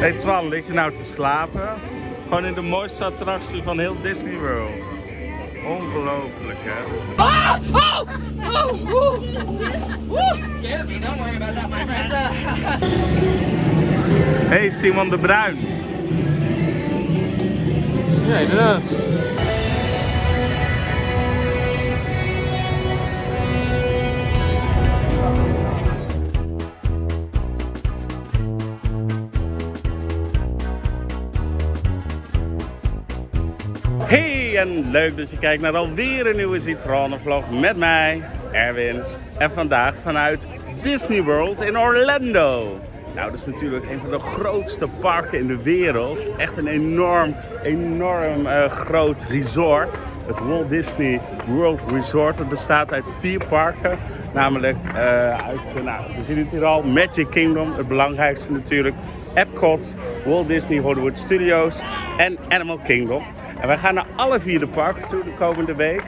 Hey Twan, lig je nou te slapen? Gewoon in de mooiste attractie van heel Disney World. Ongelooflijk, hè? Oh! Oh! Oh! Woo! Woo! Scared me. Don't worry about that, my friend. Hey Simon de Bruin. Ja, inderdaad. Hey, en leuk dat je kijkt naar alweer een nieuwe Zitronevlog met mij, Erwin. En vandaag vanuit Disneyworld in Orlando. Nou, dat is natuurlijk een van de grootste parken in de wereld. Echt een enorm groot resort. Het Walt Disney World Resort. Het bestaat uit 4 parken. Namelijk, we zien het hier al, Magic Kingdom, het belangrijkste natuurlijk. Epcot, Walt Disney Hollywood Studios en Animal Kingdom. En wij gaan naar alle 4 de parken toe de komende week.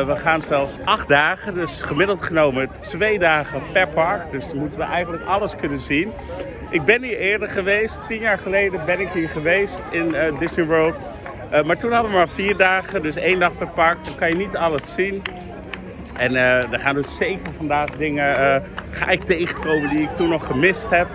We gaan zelfs 8 dagen, dus gemiddeld genomen 2 dagen per park. Dus dan moeten we eigenlijk alles kunnen zien. Ik ben hier eerder geweest, 10 jaar geleden ben ik hier geweest in Disney World. Maar toen hadden we maar 4 dagen, dus 1 dag per park. Dan kan je niet alles zien. En er gaan dus zeker vandaag dingen ga ik tegenkomen die ik toen nog gemist heb.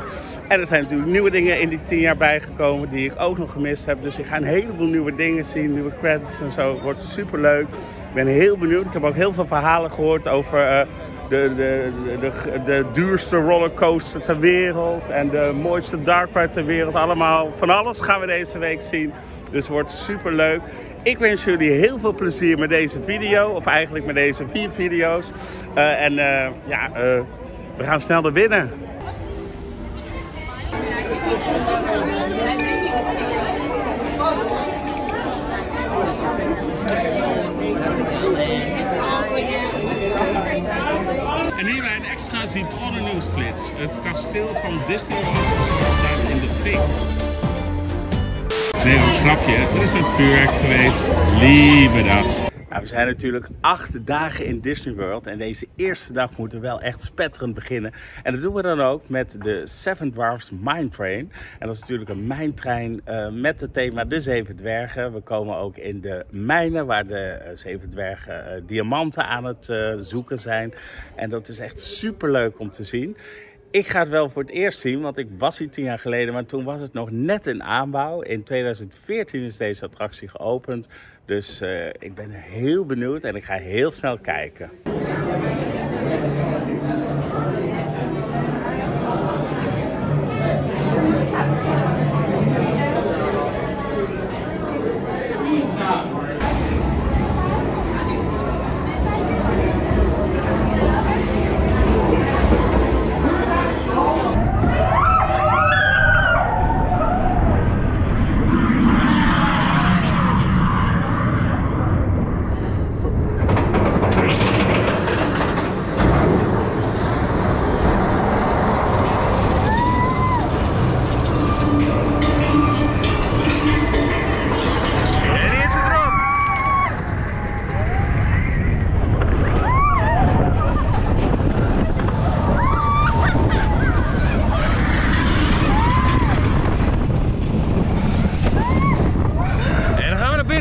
En er zijn natuurlijk nieuwe dingen in die 10 jaar bijgekomen die ik ook nog gemist heb. Dus ik ga een heleboel nieuwe dingen zien, nieuwe credits en zo. Het wordt super leuk. Ik ben heel benieuwd. Ik heb ook heel veel verhalen gehoord over de duurste rollercoaster ter wereld. En de mooiste dark ride ter wereld. Allemaal van alles gaan we deze week zien. Dus het wordt super leuk. Ik wens jullie heel veel plezier met deze video. Of eigenlijk met deze 4 video's. We gaan snel naar binnen. En hier bij een extra Zitronennieuwsflits. Het kasteel van Disneyworld staat in de fik. Nee, een grapje. Er is net vuurwerk geweest. Lieve dag. Nou, we zijn natuurlijk 8 dagen in Disney World en deze eerste dag moeten we wel echt spetterend beginnen. En dat doen we dan ook met de Seven Dwarfs Mine Train. En dat is natuurlijk een mijntrein met het thema de 7 dwergen. We komen ook in de mijnen waar de 7 dwergen diamanten aan het zoeken zijn. En dat is echt super leuk om te zien. Ik ga het wel voor het eerst zien, want ik was hier 10 jaar geleden, maar toen was het nog net in aanbouw. In 2014 is deze attractie geopend, dus ik ben heel benieuwd en ik ga heel snel kijken.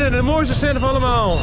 De mooiste scène van allemaal.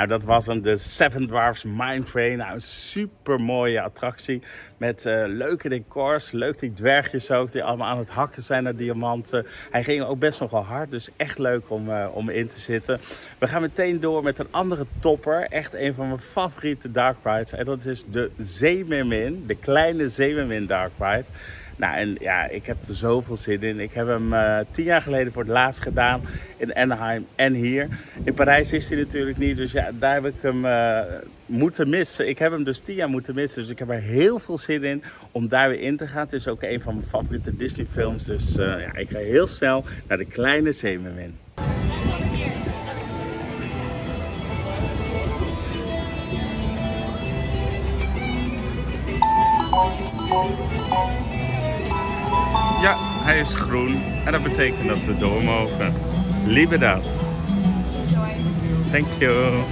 Nou, dat was hem, de Seven Dwarfs Mine Train. Nou, een super mooie attractie met leuke decors, leuk die dwergjes ook, die allemaal aan het hakken zijn naar diamanten. Hij ging ook best nog wel hard, dus echt leuk om in te zitten. We gaan meteen door met een andere topper, echt een van mijn favoriete dark rides. En dat is de Zeemermin, de kleine Zeemermin dark ride. Nou, en ja, ik heb er zoveel zin in. Ik heb hem 10 jaar geleden voor het laatst gedaan in Anaheim en hier. In Parijs is hij natuurlijk niet, dus ja, daar heb ik hem moeten missen. Ik heb hem dus 10 jaar moeten missen, dus ik heb er heel veel zin in om daar weer in te gaan. Het is ook een van mijn favoriete Disney films, dus ja, ik ga heel snel naar de kleine Zeemermin. Ja, hij is groen en dat betekent dat we door mogen. Lieve das. Thank you.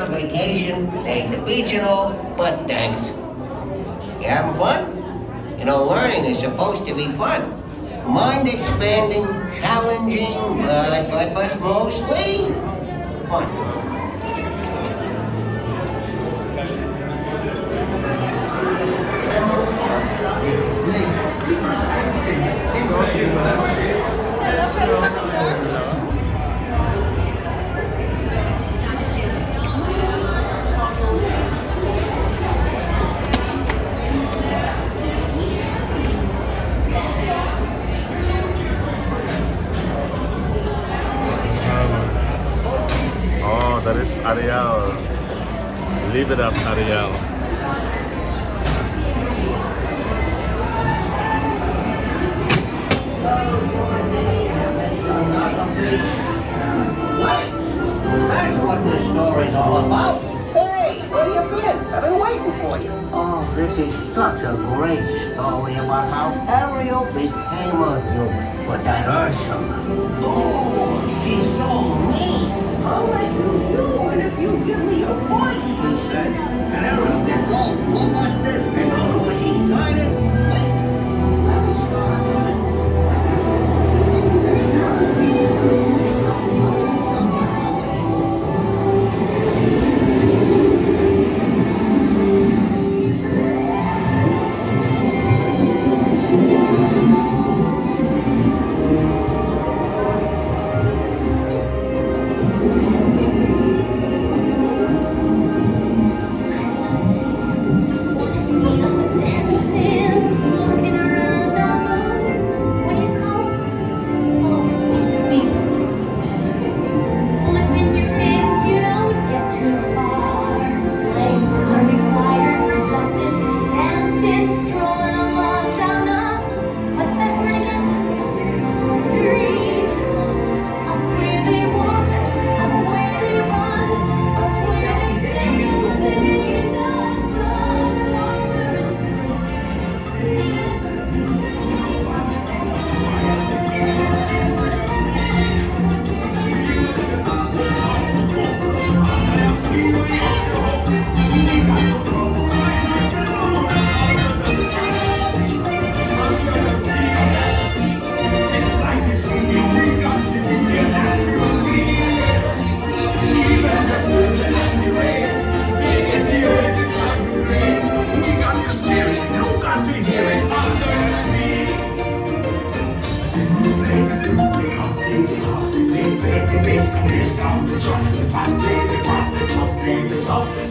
Vacation, ain't the beach and all, but thanks. You having fun? You know, learning is supposed to be fun. Mind expanding, challenging, but mostly fun. Dat is Ariel. Lieve das, Ariel. That's what this story's all about. Hey, where you been? I've been waiting for you. Oh, this is such a great story about how Ariel became a human. But that Ursula, oh, she's so mean. I'll make you, and if you give me your voice, she says. And Ariel gets all flustered and don't know what she's signing. Hey, let me start.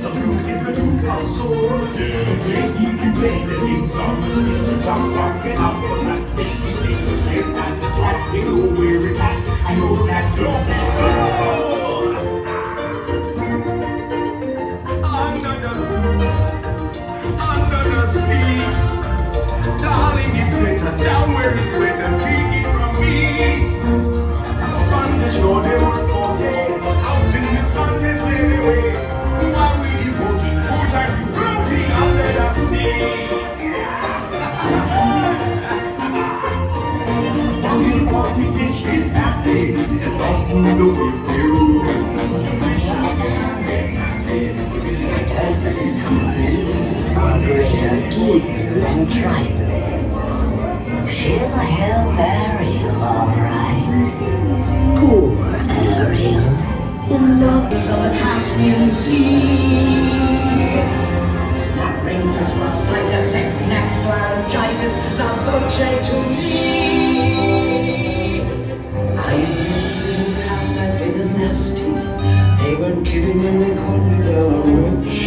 De vloek is bedoeld als zo'n. De plek, je kunt weten, links anders, de jump, en af. Darling, it's better down where it's better. Take it from me. On the shore they won't forget. Out in the sun they slid away. While we devoted, put are you floating under the sea? Walking fish is happy. It's all through the waves they rule. Then triangles. She'll help Ariel, alright. Poor Ariel. In lovers of the Caspian Sea. That brings us lopsided, sick necks, laryngitis, la voce to me. I've lived in the past, I've been nasty. They weren't kidding when they called me the witch.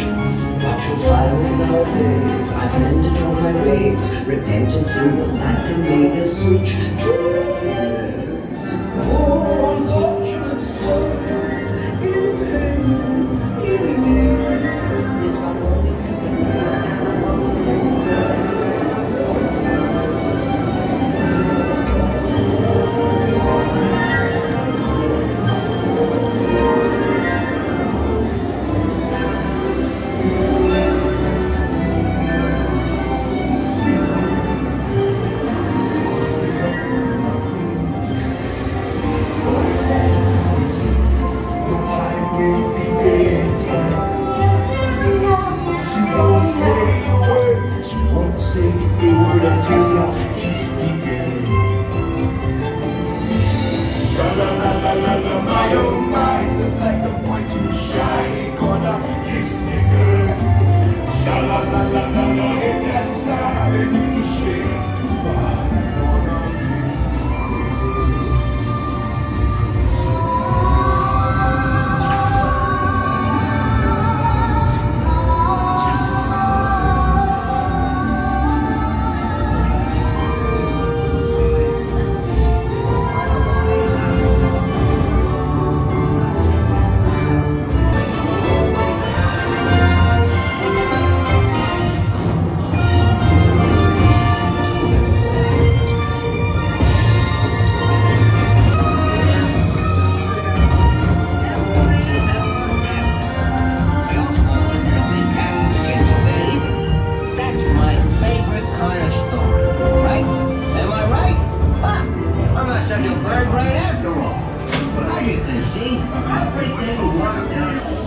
What you'll find nowadays, I've mended all my ways. Repentance in the land and made a switch. Yes. Oh, unfortunate souls, in pain. It's got nothing to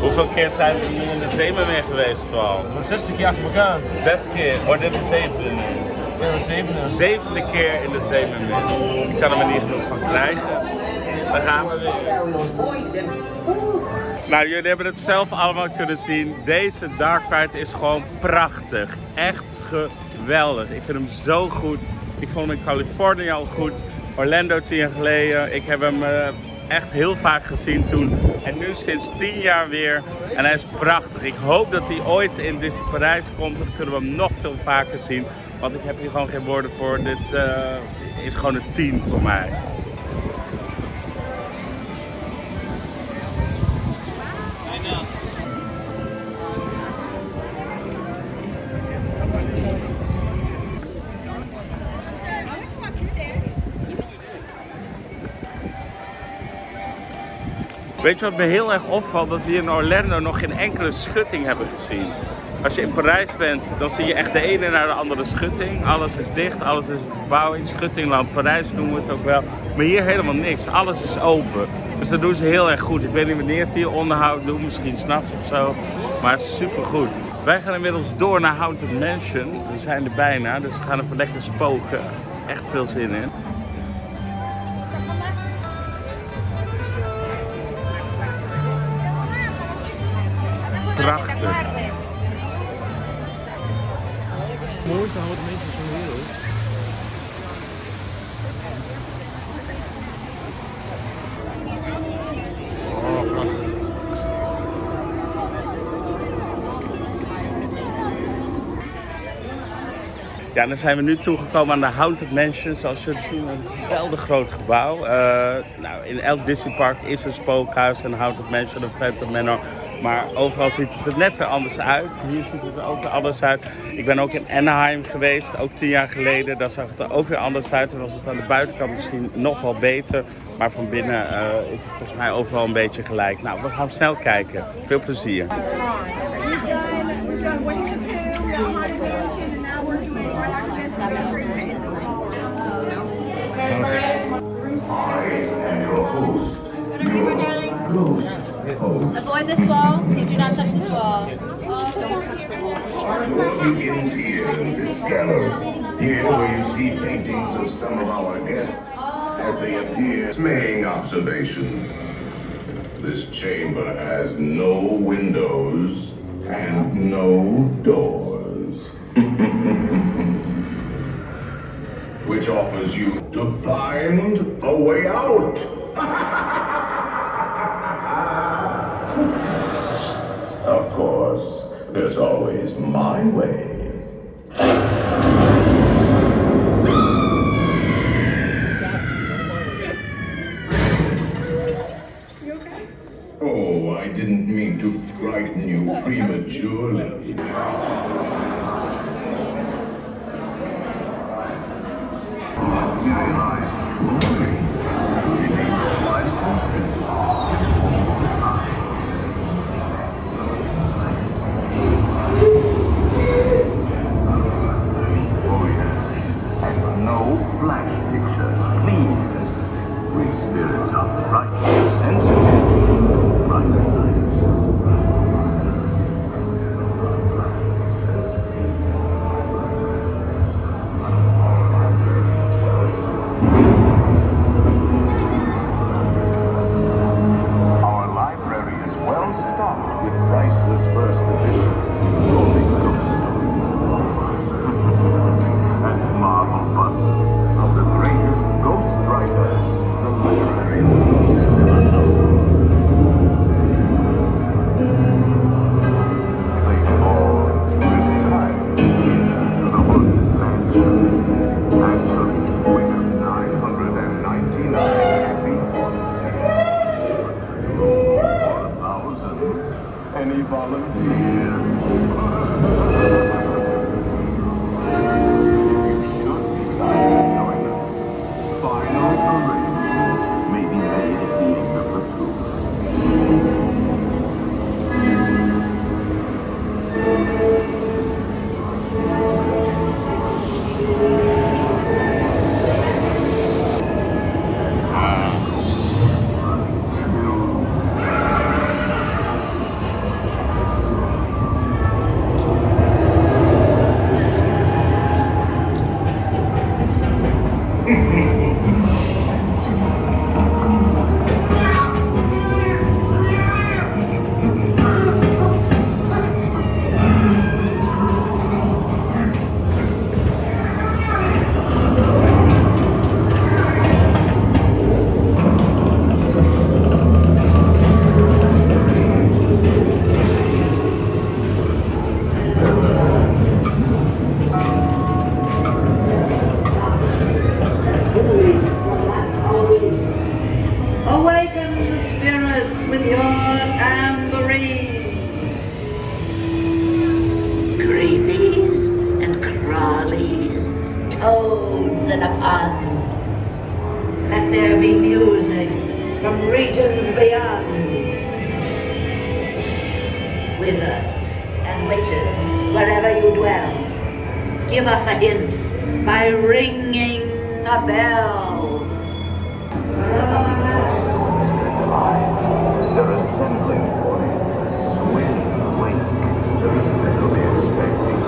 Hoeveel keer zijn we nu in de Zeemermeer geweest, Paul? 60 keer achter elkaar. 6 keer. Wordt dit de 7e nu? Ja, de 7e. 7e keer in de Zeemermeer. Ik kan er maar niet genoeg van krijgen. Dan gaan we weer. Nou, jullie hebben het zelf allemaal kunnen zien. Deze dark ride is gewoon prachtig. Echt geweldig. Ik vind hem zo goed. Ik vond hem in Californië al goed. Orlando 10 jaar geleden. Ik heb hem echt heel vaak gezien toen. En nu sinds 10 jaar weer. En hij is prachtig. Ik hoop dat hij ooit in Disney Parijs komt. Dan kunnen we hem nog veel vaker zien. Want ik heb hier gewoon geen woorden voor. Dit is gewoon een 10 voor mij. Weet je wat me heel erg opvalt? Dat we hier in Orlando nog geen enkele schutting hebben gezien. Als je in Parijs bent, dan zie je echt de ene naar de andere schutting. Alles is dicht, alles is verbouwing. Schuttingland Parijs noemen we het ook wel. Maar hier helemaal niks. Alles is open. Dus dat doen ze heel erg goed. Ik weet niet wanneer ze hier onderhoud doen. Misschien 's nachts of zo. Maar super goed. Wij gaan inmiddels door naar Haunted Mansion. We zijn er bijna, dus we gaan even lekker spoken. Echt veel zin in. Prachtig. Mooiste houten mensen van de wereld. Oh, prachtig. Ja, dan zijn we nu toegekomen aan de Haunted Mansion. Zoals jullie zien, een geweldig groot gebouw. Nou, in elk Disneypark is een spookhuis, een Haunted Mansion, een Phantom Manor. Maar overal ziet het er net weer anders uit. Hier ziet het er ook weer anders uit. Ik ben ook in Anaheim geweest, ook 10 jaar geleden. Daar zag het er ook weer anders uit. Toen was het aan de buitenkant misschien nog wel beter. Maar van binnen is het volgens mij overal een beetje gelijk. Nou, we gaan snel kijken. Veel plezier. Avoid this wall. Please do not touch this wall. Tour begins here in this gallery. Here where you see paintings of some of our guests as they appear. Main observation. This chamber has no windows and no doors. Which offers you to find a way out. Of course, there's always my way. You okay? Oh, I didn't mean to frighten you prematurely. No flash pictures, please. We spirits are frightened, sensitive, Our library is well stocked with priceless first editions involving ghost stories and marvel busts of the greatest ghost writer the literary world has ever known. They all retired to the haunted mansion. Actually, we have 999 happy haunts here. For 1,000. Any volunteers? Give us a hint by ringing a bell. They're assembling for it. Swing, wink. They're essentially expecting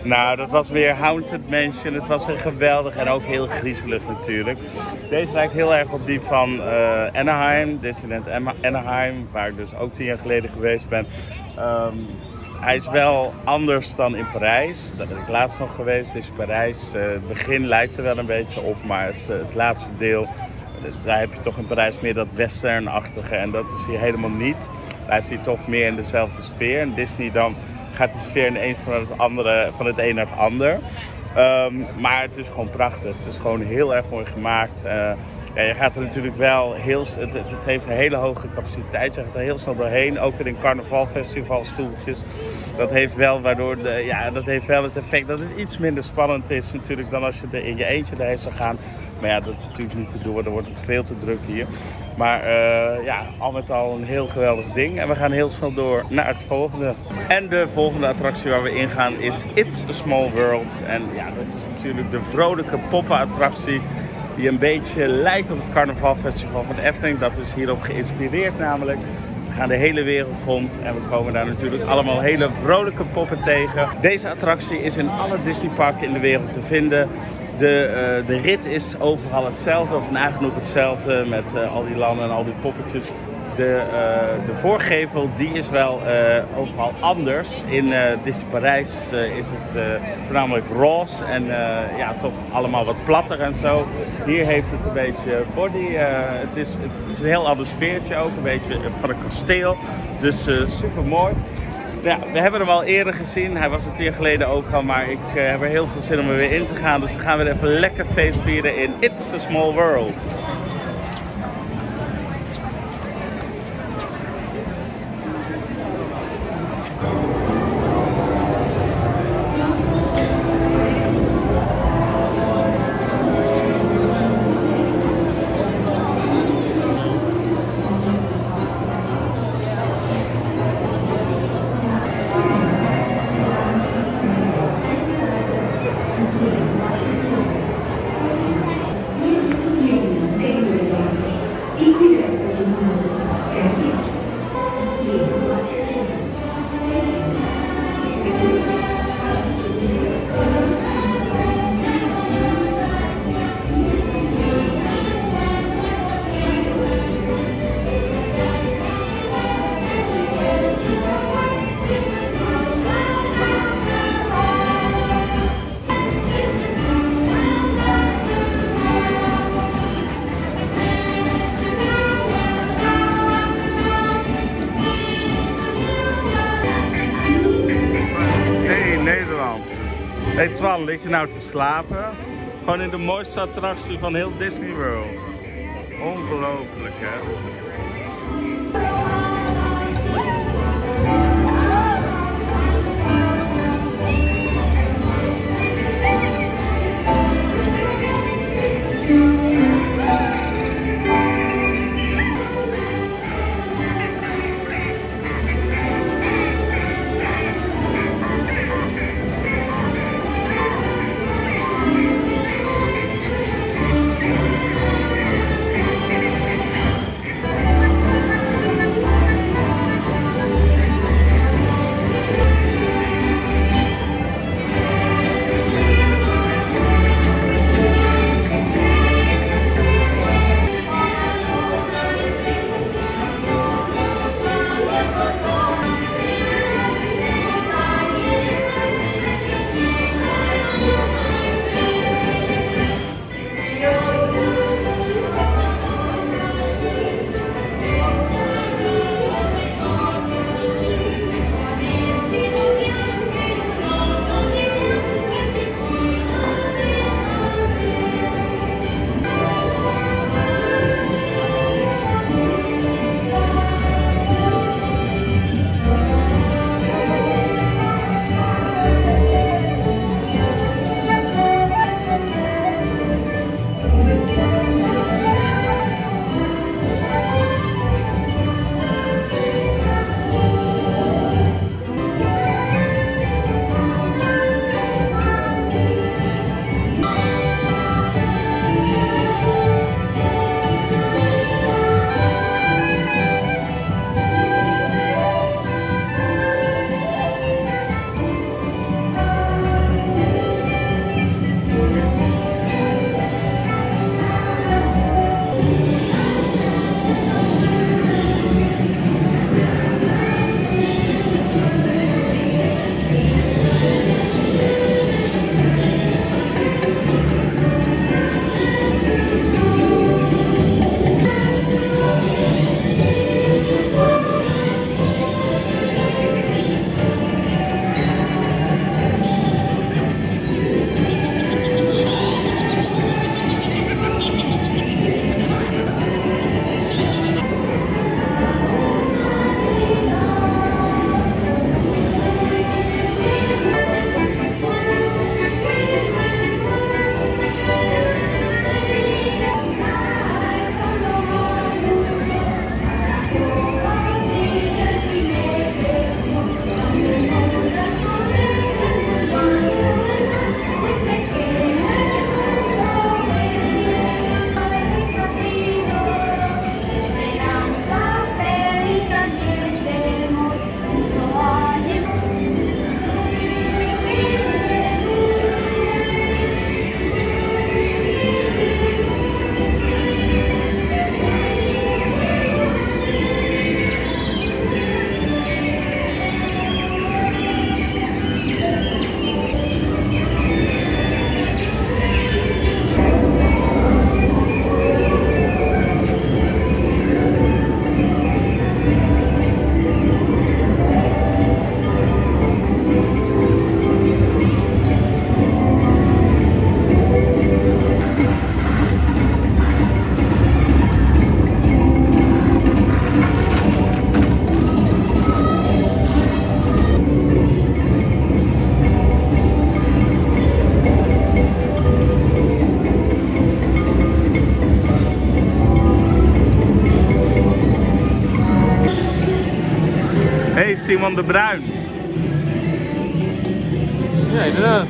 Nou, dat was weer Haunted Mansion. Het was weer geweldig en ook heel griezelig natuurlijk. Deze lijkt heel erg op die van Anaheim, Disneyland Anaheim, waar ik dus ook 10 jaar geleden geweest ben. Hij is wel anders dan in Parijs. Daar ben ik laatst nog geweest. Dus Parijs, het begin lijkt er wel een beetje op, maar het laatste deel, daar heb je toch in Parijs meer dat westernachtige en dat is hier helemaal niet. Blijft hier toch meer in dezelfde sfeer. En Disney dan gaat de sfeer ineens van het een naar het ander. Maar het is gewoon prachtig. Het is gewoon heel erg mooi gemaakt. Ja, je gaat er natuurlijk wel het heeft een hele hoge capaciteit. Je gaat er heel snel doorheen. Ook in carnavalfestivalstoeltjes. Dat heeft wel dat heeft wel het effect dat het iets minder spannend is natuurlijk dan als je er in je eentje erheen zou gaan. Maar ja, dat is natuurlijk niet te doen. Dan wordt het veel te druk hier. Maar ja, al met al een heel geweldig ding. En we gaan heel snel door naar het volgende. En de volgende attractie waar we ingaan is It's a Small World. En ja, dat is natuurlijk de vrolijke poppenattractie die een beetje lijkt op het carnavalfestival van de Efteling. Dat is hierop geïnspireerd namelijk. We gaan de hele wereld rond en we komen daar natuurlijk allemaal hele vrolijke poppen tegen. Deze attractie is in alle Disneyparken in de wereld te vinden. De rit is overal hetzelfde, of nagenoeg hetzelfde met al die landen en al die poppetjes. De voorgevel die is wel overal anders. In Disney Parijs is het voornamelijk roze en ja, toch allemaal wat platter en zo. Hier heeft het een beetje body. Het is een heel ander sfeertje ook, een beetje van een kasteel. Dus super mooi. Ja, we hebben hem al eerder gezien. Hij was 10 jaar geleden ook al, maar ik heb er heel veel zin om er weer in te gaan. Dus dan gaan we even lekker feest vieren in It's a Small World. Hey Twan, lig je nou te slapen? Gewoon in de mooiste attractie van heel Disney World. Ongelooflijk hè? Hey, Simon de Bruin. Ja, inderdaad.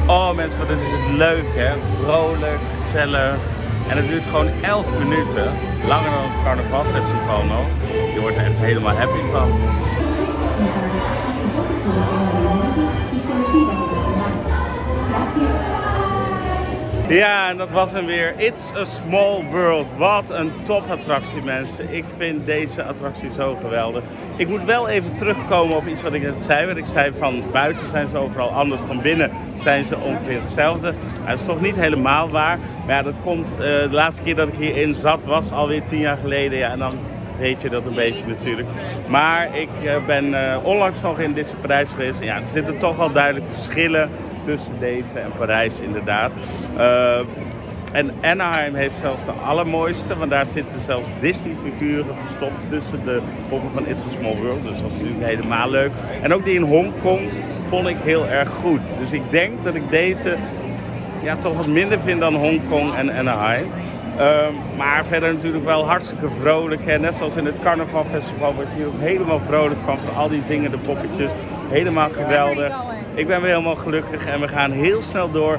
Oh mensen, wat is het leuk hè, vrolijk, gezellig. En het duurt gewoon 11 minuten, langer dan het carnavalfestival nog. Je wordt er echt helemaal happy van. Ja, en dat was hem weer. It's a small world. Wat een topattractie mensen. Ik vind deze attractie zo geweldig. Ik moet wel even terugkomen op iets wat ik net zei. Want ik zei van buiten zijn ze overal anders, van binnen zijn ze ongeveer hetzelfde. Dat is toch niet helemaal waar. Maar ja, dat komt, de laatste keer dat ik hierin zat was alweer 10 jaar geleden. Ja, en dan weet je dat een beetje natuurlijk. Maar ik ben onlangs nog in Disneyland Parijs geweest. Ja, er zitten toch wel duidelijk verschillen tussen deze en Parijs inderdaad. En Anaheim heeft zelfs de allermooiste, want daar zitten zelfs Disney figuren verstopt tussen de poppen van It's a Small World. Dus dat is natuurlijk helemaal leuk. En ook die in Hongkong vond ik heel erg goed. Dus ik denk dat ik deze ja, toch wat minder vind dan Hongkong en Anaheim. Maar verder natuurlijk wel hartstikke vrolijk. Hè? Net zoals in het carnavalfestival word je hier ook helemaal vrolijk van al die zingende poppetjes. Helemaal geweldig. Ik ben weer helemaal gelukkig en we gaan heel snel door.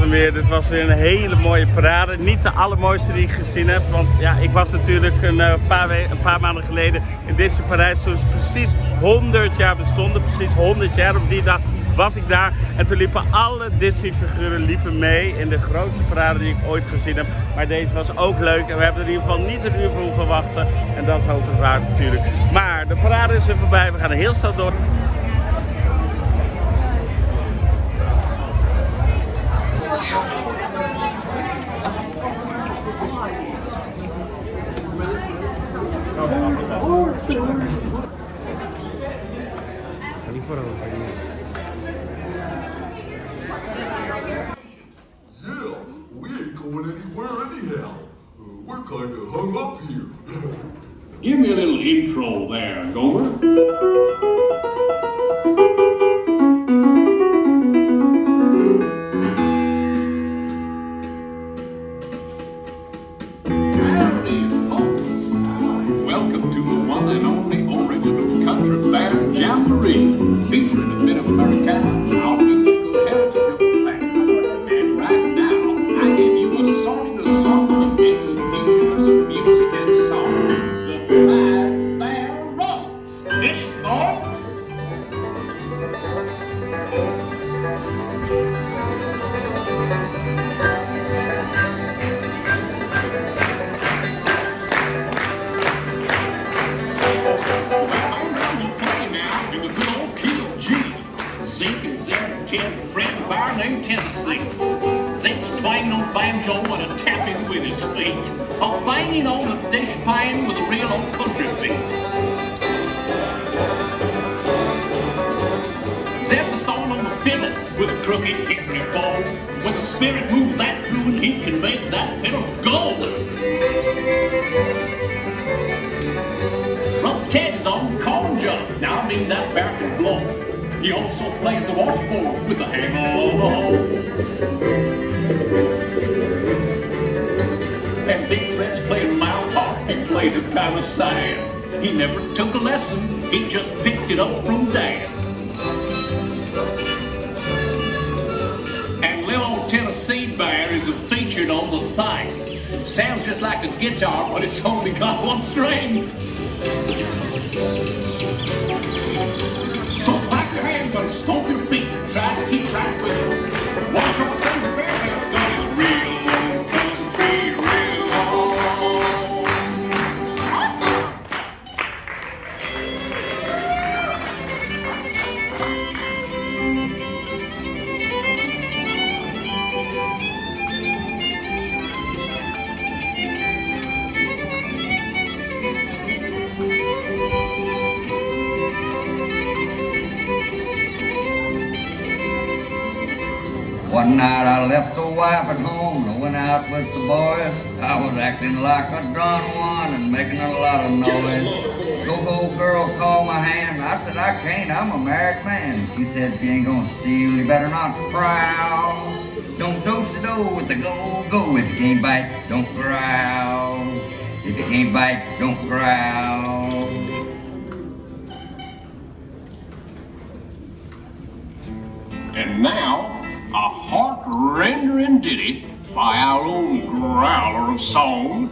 hem weer. Dit was weer een hele mooie parade. Niet de allermooiste die ik gezien heb. Want ja, ik was natuurlijk een paar maanden geleden in Disney Parijs. Toen ze precies 100 jaar bestonden. Precies 100 jaar. Op die dag was ik daar. En toen liepen alle Disney figuren mee in de grootste parade die ik ooit gezien heb. Maar deze was ook leuk. En we hebben er in ieder geval niet een uur voor hoeven wachten. En dat is ook waar natuurlijk. Maar de parade is er voorbij. We gaan er heel snel door. We're kind of hung up here. Give me a little intro there, Gomer. Howdy, folks. Welcome to the one and only original country band jamboree, featuring a bit of America, our musical heritage of the past. And right now, I give you a song of executioners of music and song. The Five Band Rocks. Get it, boys? Friend of ours named Tennessee. Zit's playing on banjo and a tapping with his feet, or banging on a dishpan with a real old country beat. Zip's a song on the fiddle with a crooked hickory bow. When the spirit moves that tune, he can make that fiddle go. Brother Ted is on the corn jug. Now I mean that bear can blow. He also plays the washboard with the hammer on the hoe. And Big Fred's playing mouth harp. He plays it kind of sad. He never took a lesson. He just picked it up from Dad. And little old Tennessee Bear is featured on the thing. Sounds just like a guitar, but it's only got one string. So clap your hands and stomp your feet and try to keep track with it. Watch out, the bear has got his real old country real on. One night I left the wife at home and went out with the boys. I was acting like a drunk one and making a lot of noise. Go-go girl called my hand. I said, I can't, I'm a married man. She said, she ain't gonna steal, you better not prowl. Don't dose-a-do with the go-go. If you can't bite, don't growl. If you can't bite, don't growl. And now, a heart-rendering ditty by our own growler of song,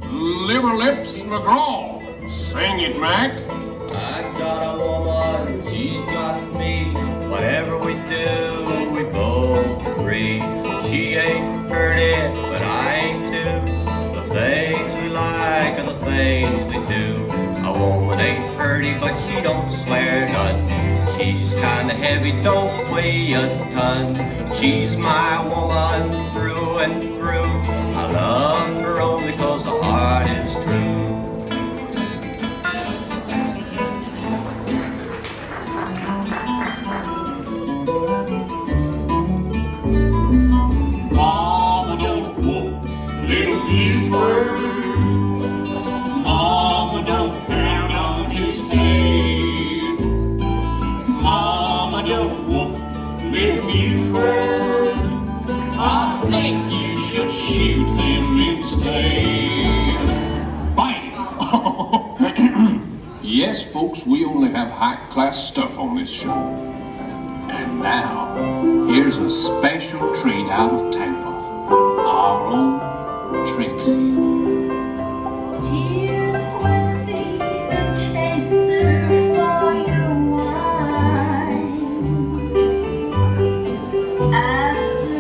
Liverlips McGraw. Sing it, Mac. I got a woman, she's got me. Whatever we do, we both agree. She ain't pretty, but I ain't too. The things we like are the things we do. A woman ain't pretty, but she don't swear none. She's kinda heavy, don't weigh a ton. She's my woman through and through. I love her only 'cause the heart is true. Mama, don't whoop little Buford. Mama, don't pound on his head. Mama, don't whoop little Buford. I think you should shoot him instead. Bang! Yes, folks, we only have high-class stuff on this show. And Now, here's a special treat out of Tampa. Our own Trixie. Tears will be the chaser for your wine. After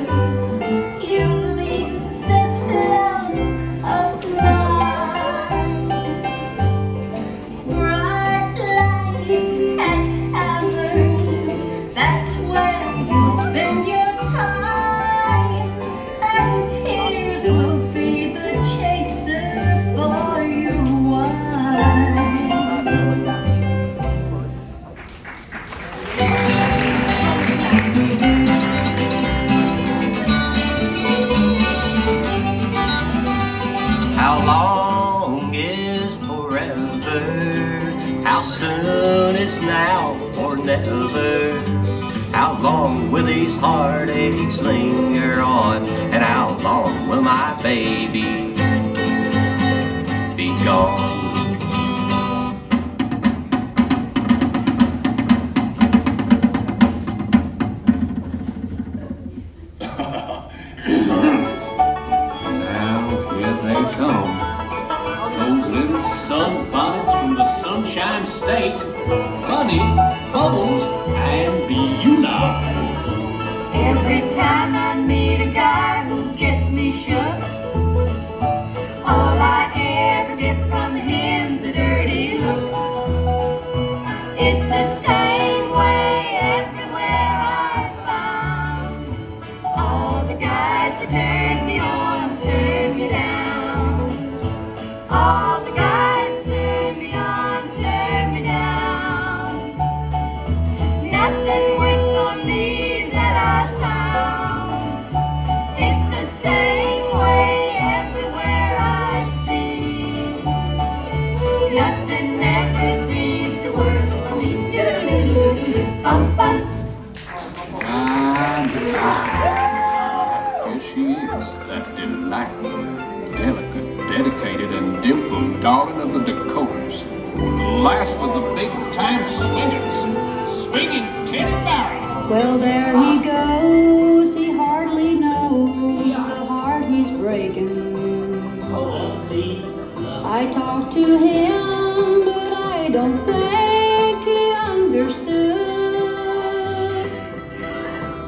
you leave this love of mine, bright lights at taverns, that's where you spend your time. And tears will be the chaser for your wine. How long is forever? How soon is now or never? How long will these heartaches linger on? And how long will my baby be gone? Now, here they come. Those little sunbonnets from the Sunshine State. Bunny, Bubbles, and Beulah. Every time I meet a guy who gets me shook, all I ever get from him's a dirty look. It's the same way everywhere I found. All the guys that turn me on, turn me down. All the guys turn me on, turn me down. Nothing works for me that I found. It's the same way everywhere I see. Nothing ever seems to work for me. Bum, bum. Here she is, that delightful, delicate, dedicated, and dimpled darling of the Dakotas. Last of the big-time swingers, swinging Teddy Barrow. Well, there he goes. He hardly knows the heart he's breaking. I talked to him, but I don't think he understood.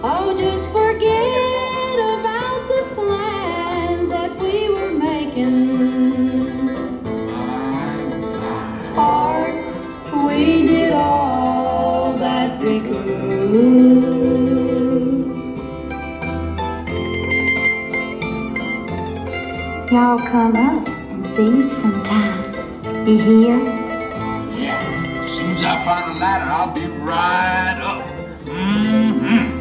Oh, just forget about the plans that we were making. Heart, we did all that we could. Y'all come up and see sometime. You hear? Yeah, as soon as I find a ladder, I'll be right up. Mm-hmm.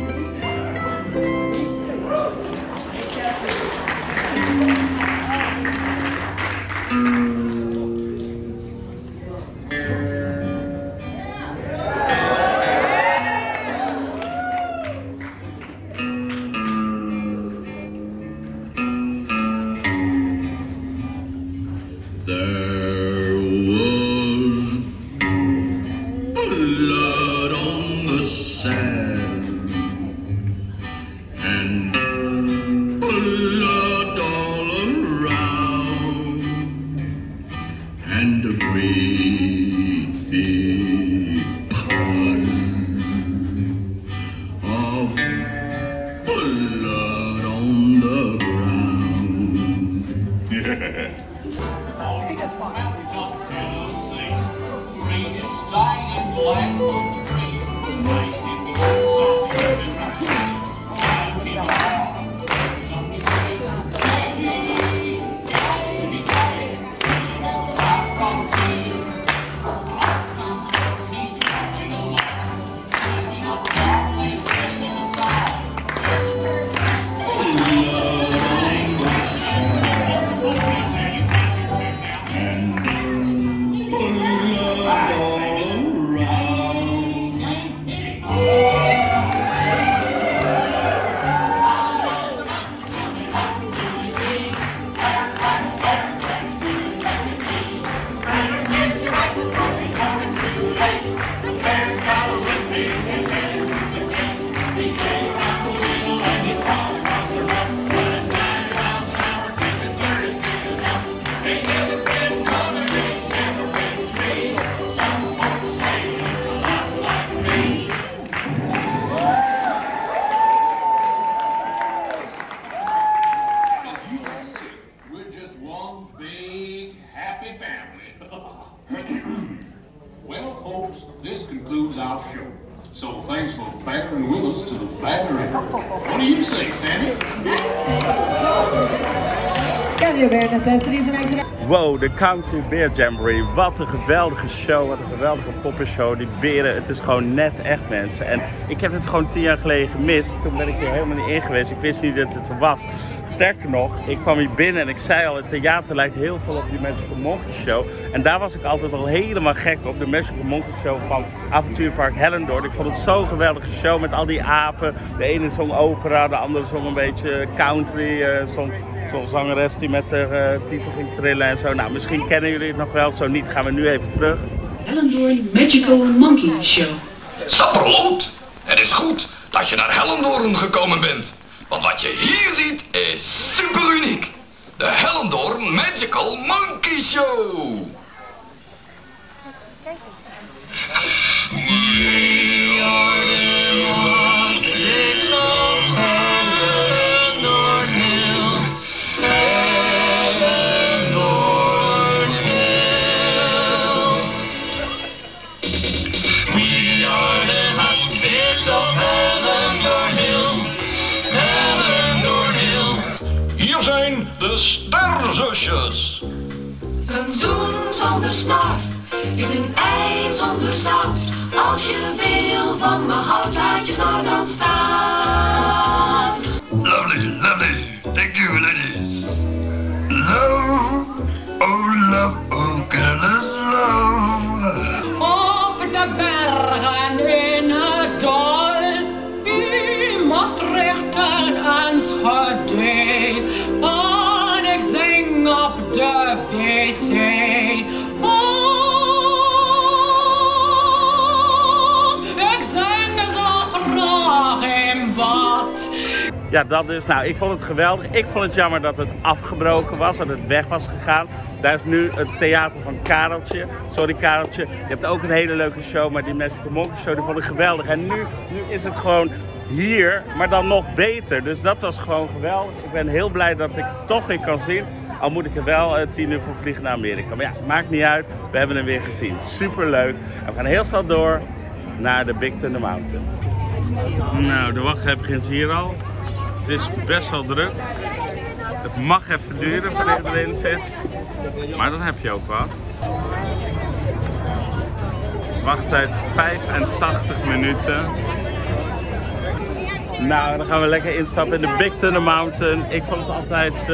There was blood on the sand and blood all around and a great big pond of blood on the ground. Greatest sight in the land of dreams. Amazing And blood all around. big, happy family. Well, folks, this concludes our show. So thanks for bearing with us to the batter end. What do you say, Sammy? Wow, de Country Beer Jamboree. Wat een geweldige show, wat een geweldige poppenshow. Die beren, het is gewoon net echt, mensen. En ik heb het gewoon 10 jaar geleden gemist. Toen ben ik hier helemaal niet in geweest. Ik wist niet dat het er was. Sterker nog, ik kwam hier binnen en ik zei al, het theater lijkt heel veel op die Magical Monkey Show. En daar was ik altijd al helemaal gek op, de Magical Monkey Show van avontuurpark Hallo. Ik vond het zo'n geweldige show met al die apen. De ene zong opera, de andere zong een beetje country. Zo'n zangeres die met de titel ging trillen en zo. Nou, misschien kennen jullie het nog wel, zo niet gaan we nu even terug. Hallo Magical Monkey Show. Sapperloot! Het is goed dat je naar Hallo gekomen bent. Want wat je hier ziet is super uniek. De Hallo Magical Monkey Show. We are the monsters of Hallo Hill. Hallo Hill. We are the monsters of Hallo Hill. Hier zijn de sterzusjes. Een zoen zonder snor is een ei zonder zout. Als je veel van me houdt, laat je snor dan staan. Lovely, lovely. Thank you, ladies. Love, oh careless love. Op de bergen in het dal, u moest richten een schedee. En ik zing op de wc. Ik zing zo graag in bad. Ja, dat is, nou, ik vond het geweldig. Ik vond het jammer dat het afgebroken was, dat het weg was gegaan. Daar is nu het theater van Kareltje. Sorry Kareltje, je hebt ook een hele leuke show, maar die Magical Monkey Show, die vond ik geweldig. En nu is het gewoon hier, maar dan nog beter. Dus dat was gewoon geweldig. Ik ben heel blij dat ik toch weer kan zien. Al moet ik er wel 10 uur voor vliegen naar Amerika. Maar ja, maakt niet uit. We hebben hem weer gezien. Super leuk. En we gaan heel snel door naar de Big Thunder Mountain. Nou, de wachtrij begint hier al. Het is best wel druk. Het mag even duren voordat je erin zit. Maar dan heb je ook wat. Wachttijd 85 minuten. Nou, dan gaan we lekker instappen in de Big Thunder Mountain. Ik vond het altijd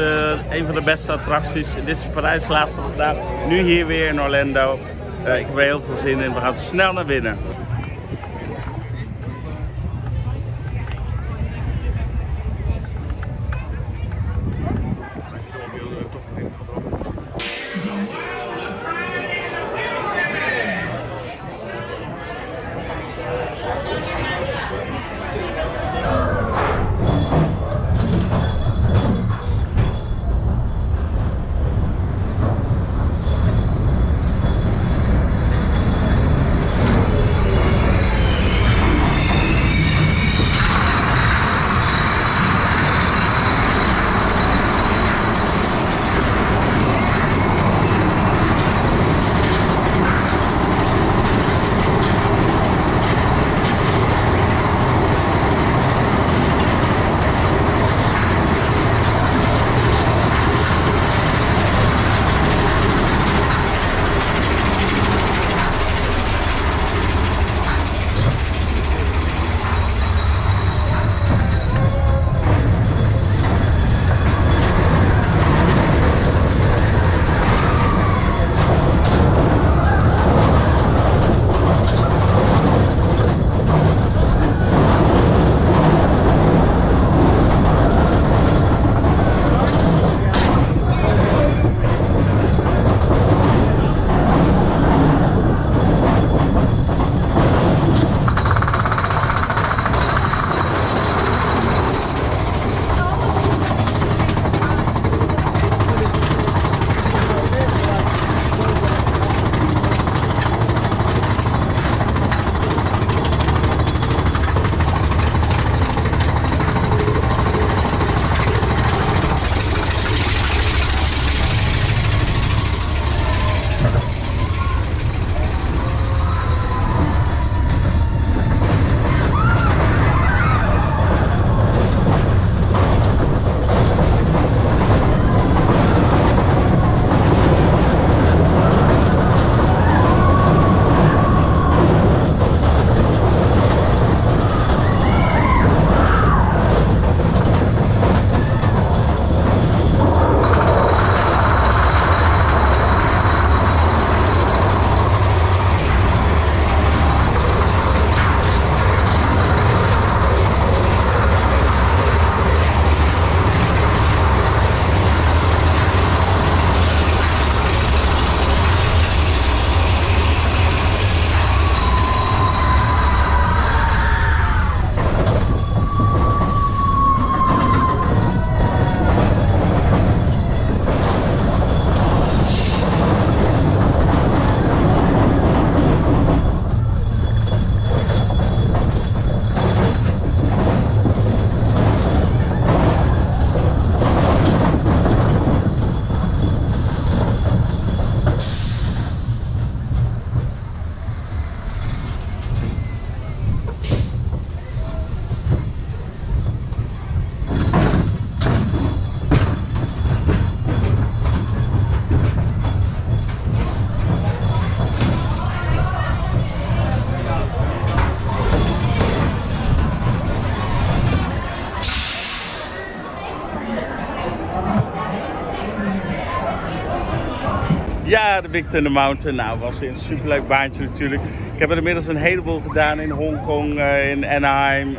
een van de beste attracties. Dit is Parijs laatste vandaag. Nu hier weer in Orlando. Ik heb er heel veel zin in. We gaan snel naar binnen. Ja, de Big Thunder Mountain. Nou, was weer een superleuk baantje natuurlijk. Ik heb er inmiddels een heleboel gedaan in Hongkong, in Anaheim,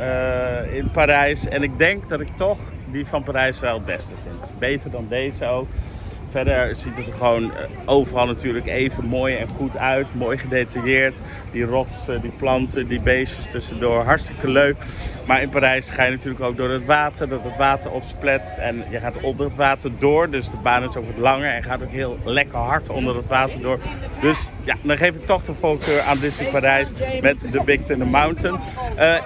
in Parijs. En ik denk dat ik toch die van Parijs wel het beste vind. Beter dan deze ook. Verder ziet het er gewoon overal natuurlijk even mooi en goed uit. Mooi gedetailleerd. Die rotsen, die planten, die beestjes tussendoor. Hartstikke leuk. Maar in Parijs ga je natuurlijk ook door het water. Dat het water opsplet. En je gaat onder het water door. Dus de baan is ook wat langer. En gaat ook heel lekker hard onder het water door. Dus ja, dan geef ik toch de voorkeur aan Disney Parijs met de Big Thunder Mountain.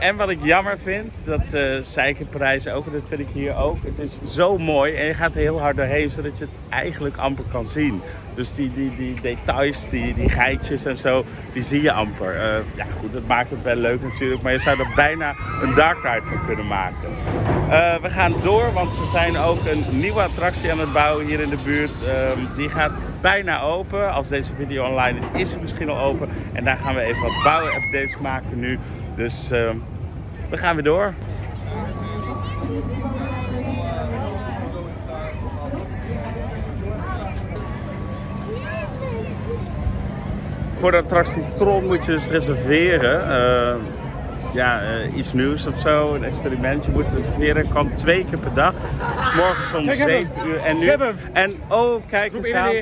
En wat ik jammer vind, dat zei ik in Parijs ook. En dat vind ik hier ook. Het is zo mooi. En je gaat er heel hard doorheen. Zodat je het eigenlijk amper kan zien. Dus die details, die geitjes en zo, die zie je amper. Ja goed, dat maakt het wel leuk natuurlijk, maar je zou er bijna een dark ride van kunnen maken. We gaan door, want ze zijn ook een nieuwe attractie aan het bouwen hier in de buurt. Die gaat bijna open. Als deze video online is, is ze misschien al open. En daar gaan we even wat bouwupdates maken nu. Dus we gaan weer door. Voor de attractie Tron moet je dus reserveren. Iets nieuws of zo, een experiment. Je moet reserveren. Kan 2 keer per dag. 's morgens om 7 uur. En nu. En oh, kijk eens aan.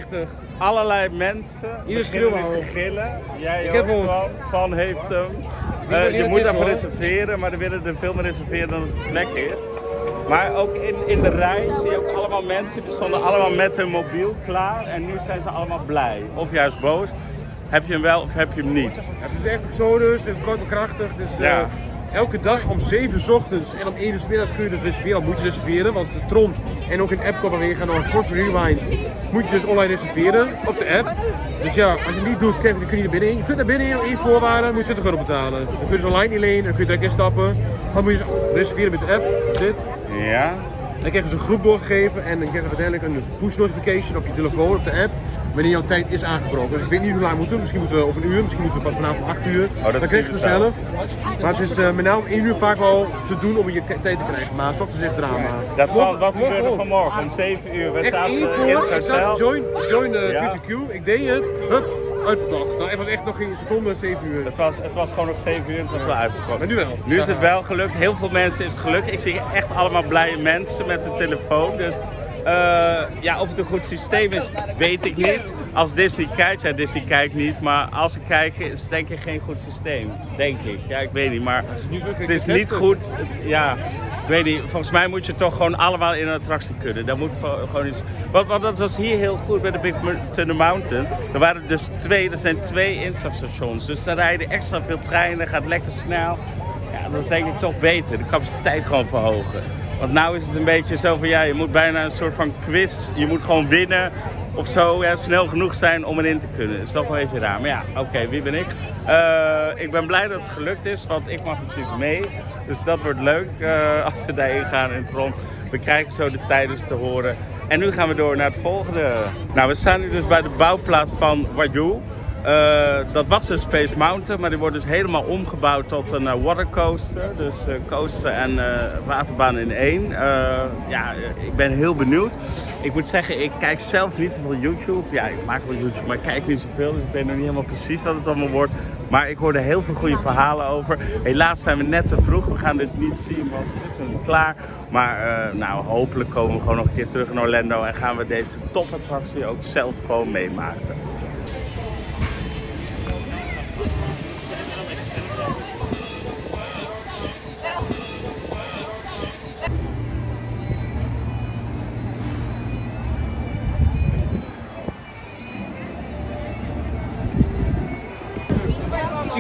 Allerlei mensen. Ieder schreeuwen te gillen. Jij ook, Twan heeft hem. Je moet daarvoor reserveren, maar er willen er veel meer reserveren dan het plek is. Maar ook in de rij zie je ook allemaal mensen. Die stonden allemaal met hun mobiel klaar. En nu zijn ze allemaal blij. Of juist boos. Heb je hem wel of heb je hem niet? Het is echt zo dus, het is kort bekrachtigd. Dus, elke dag om 7 's ochtends en om 1 uur 's middags kun je dus reserveren. Of moet je reserveren, want Tron en ook in Epcot waar we gaan naar Cross Rewind moet je dus online reserveren op de app. Dus ja, als je het niet doet, kun je niet naar binnen in. Je kunt naar binnen in, één voorwaarde, moet je 20 euro betalen. Dan kun je dus online niet lenen, dan kun je direct instappen. Dan moet je dus reserveren met de app, dit. Ja. Dan krijg je dus een groep doorgegeven en dan krijg je uiteindelijk een push notification op je telefoon, op de app. Wanneer jouw tijd is aangebroken. Dus ik weet niet hoe lang moeten. Misschien moeten we over een uur, misschien moeten we pas vanavond om 8 uur. Dan krijg je het zelf. Maar het is met name om 1 uur vaak wel te doen om je tijd te krijgen. Maar 's ochtends echt drama. Wat gebeurde vanmorgen om 7 uur? We zaten in het hotel. Join the Future Queue. Ik deed het. Hup. Uitverkocht. Nou, het was echt nog geen seconde 7 uur. Het was gewoon nog 7 uur, het was wel uitverkocht. Maar nu wel. Nu is het wel gelukt. Heel veel mensen is het gelukt. Ik zie echt allemaal blije mensen met hun telefoon. Dus of het een goed systeem is, weet ik niet. Als Disney kijkt, Disney kijkt niet. Maar als ze kijken, is het denk ik geen goed systeem. Denk ik. Ja, ik weet niet. Maar het is niet goed. Ik weet niet. Volgens mij moet je toch gewoon allemaal in een attractie kunnen. Dat moet gewoon iets. Want dat was hier heel goed bij de Big Thunder Mountain. Er waren dus er zijn 2 instapstations. Dus er rijden extra veel treinen, gaat lekker snel. Ja, dat is denk ik toch beter. De capaciteit gewoon verhogen. Want nou is het een beetje zo van je moet bijna een soort van quiz. Je moet gewoon winnen of zo. Ja, snel genoeg zijn om erin te kunnen. Dat is toch wel een beetje raar. Maar ja, oké, wie ben ik? Ik ben blij dat het gelukt is, want ik mag natuurlijk mee. Dus dat wordt leuk als we daarin gaan in Tron. We krijgen zo de tijden te horen. En nu gaan we door naar het volgende. Nou, we staan nu dus bij de bouwplaats van Wagyu. Dat was een Space Mountain, maar die wordt dus helemaal omgebouwd tot een watercoaster. Dus coaster en waterbaan in 1. Ik ben heel benieuwd. Ik moet zeggen, ik kijk zelf niet zoveel YouTube. Ja, ik maak wel YouTube, maar ik kijk niet zoveel. Dus ik weet nog niet helemaal precies wat het allemaal wordt. Maar ik hoorde heel veel goede verhalen over. Helaas zijn we net te vroeg. We gaan dit niet zien, want het is nog niet klaar. Maar hopelijk komen we gewoon nog een keer terug in Orlando. En gaan we deze topattractie ook zelf gewoon meemaken.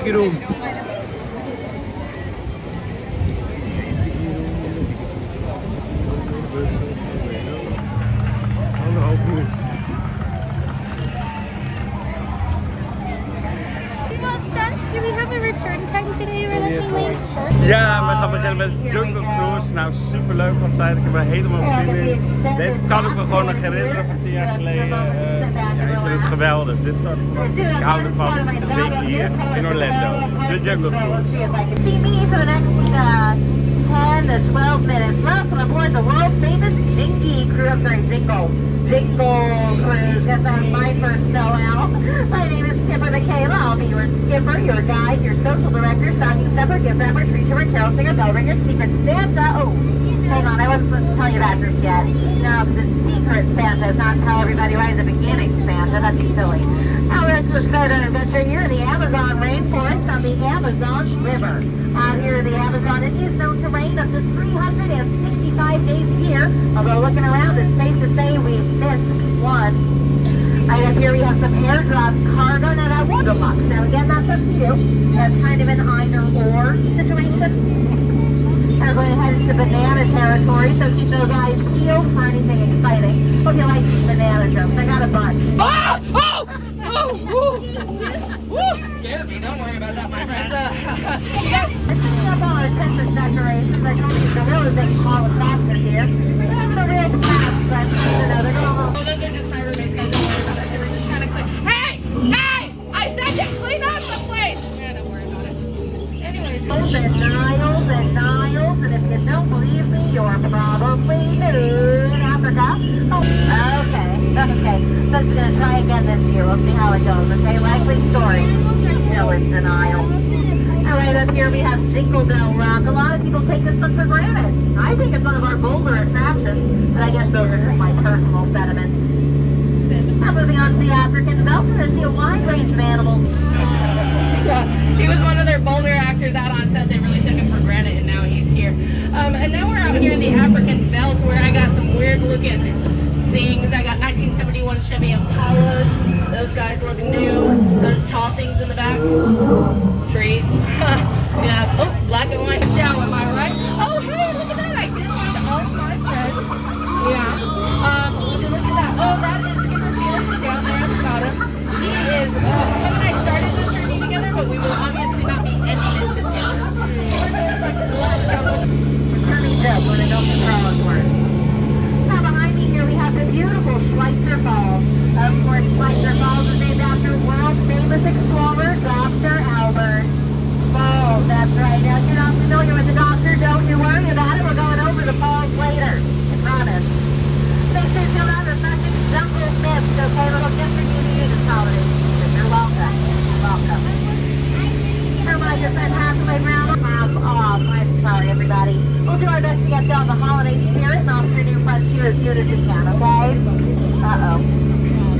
Doen. Do we have a return time today? We're looking late for park. Ja, we gaan beginnen met Jungle Cruise. Nou, super leuk altijd. Ik heb er helemaal zin in. Deze kan ik me gewoon nog herinneren van 10 jaar geleden. Ik vind het geweldig. Dit soort attracties. Ik hou ervan. Zeker hier in Orlando. De Jungle Cruise. See me for the next 10 to 12 minutes. Welcome aboard the world famous Jingle cruise. Guess that was my first Noel. My name is Skipper Michaela. I'll be your skipper, your guide, your social director, stocking stuffer, gift wrapper, treat giver, carol singer, bell ringer, secret Santa. Oh, hang on, I wasn't supposed to tell you about this yet. No, because it's secret Santa. It's not tell everybody right at the beginning Santa. That'd be silly. Now we're into the start of an adventure here in the Amazon rainforest on the Amazon River. Out here in the Amazon, it is known to rain up to 365 days a year. Although looking around, it's safe to say we've missed one. Right up here we have some airdrop cargo. Now that was deluxe. Now again, that's up to you. That's kind of an either-or situation. We're going to head into banana territory, so keep those eyes peeled for anything exciting. Hope you like these banana jokes. I got a bunch. Scared me. Don't worry about that, my friend. Picking up all our Christmas decorations. I told you the really big small attractions here. They're having a real blast, but you know, they're going to... Oh, those are just my roommates, guys. Don't worry about it. They were just trying to clean. Hey! Hey! I said to clean up the place! Yeah, don't worry about it. Anyways, and if you don't believe me, you're probably new in Africa. Oh, okay. So it's going to try again this year. We'll see how it goes. Okay, likely story. Still in denial. Now right up here we have Jingle Bell Rock. A lot of people take this one for granted. I think it's one of our bolder attractions, but I guess those are just my personal sentiments. Now moving on to the African belt, we're going to see a wide range of animals. Yeah, he was one of their bolder actors out on set. They really took him for granted, and now he's here. And now we're out here in the African belt where I got some weird looking things. I got 1971 Chevy Impalas. Those guys look new. Those tall things in the back. Trees. Yeah. Oh, black and white chow, am I right? Oh, hey, look at that. I did find all of my friends. Yeah. Look at that. Oh, that is Skipper Felix down there at the bottom. He is, him and I started this journey together, but we will obviously not be ending it together. Skipper Felix like the black down there. Returning trip when it opens Charlottesworth. Now behind me here we have the beautiful Schweitzer Falls. Of course, Schweitzer Falls is named after world famous explorer Dr. Albert Falls. That's right. Now, if you're not familiar with the doctor, don't you worry about it. We're going over the falls later. I promise. Make sure you fill out the second jungle myths, okay? Little gift for you to use this holiday season. You're welcome. Welcome. Everybody just said halfway round. Half off. I'm sorry, everybody. We'll do our best to get down the holiday spirit and offer new frontier as soon as we can, okay? Uh-oh.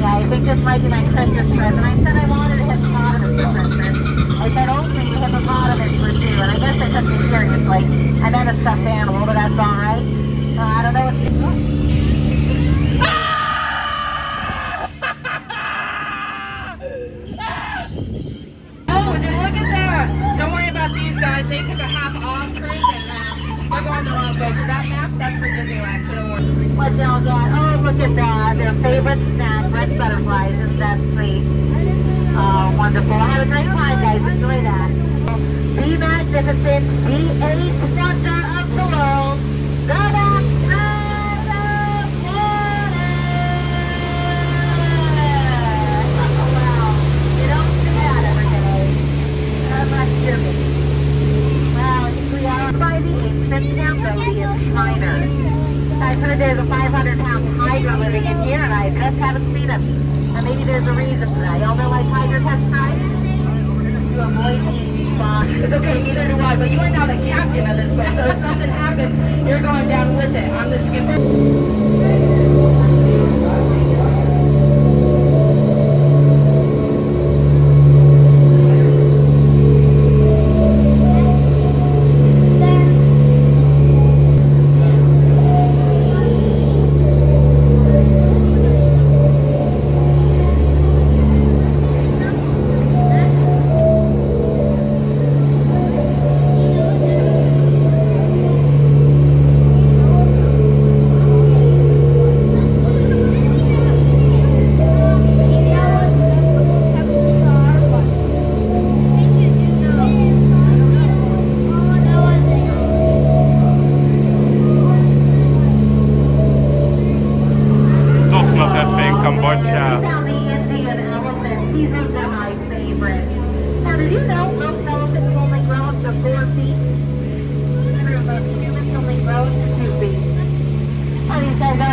Yeah, I think this might be my Christmas present. I said I wanted a hippopotamus for Christmas. I said only the hippopotamus for two, and I guess they took me seriously. I meant a stuffed animal, but that's all right. I don't know what to do. Oh, and look at that. Don't worry about these guys. They took a half off cruise and they're going the wrong way. That map, that's for Disneyland, so don't worry. What y'all got? Oh, look at that. Their favorite snack, red butterflies. Isn't that sweet? Oh, wonderful. Have a great time, guys. Enjoy that. Be magnificent. Be a wonder of the world. The best kind of water. Oh, wow. You don't see that every day. Unless you're me. Well, here we are by the ancient Cambodian miners. I've heard there's a 500-pound tiger living in here, and I just haven't seen him. And maybe there's a reason for that. Y'all know why tigers have stripes? To avoid being spotted. It's okay, neither do I, but you are now the captain of this boat, so if something happens, you're going down with it. I'm the skipper.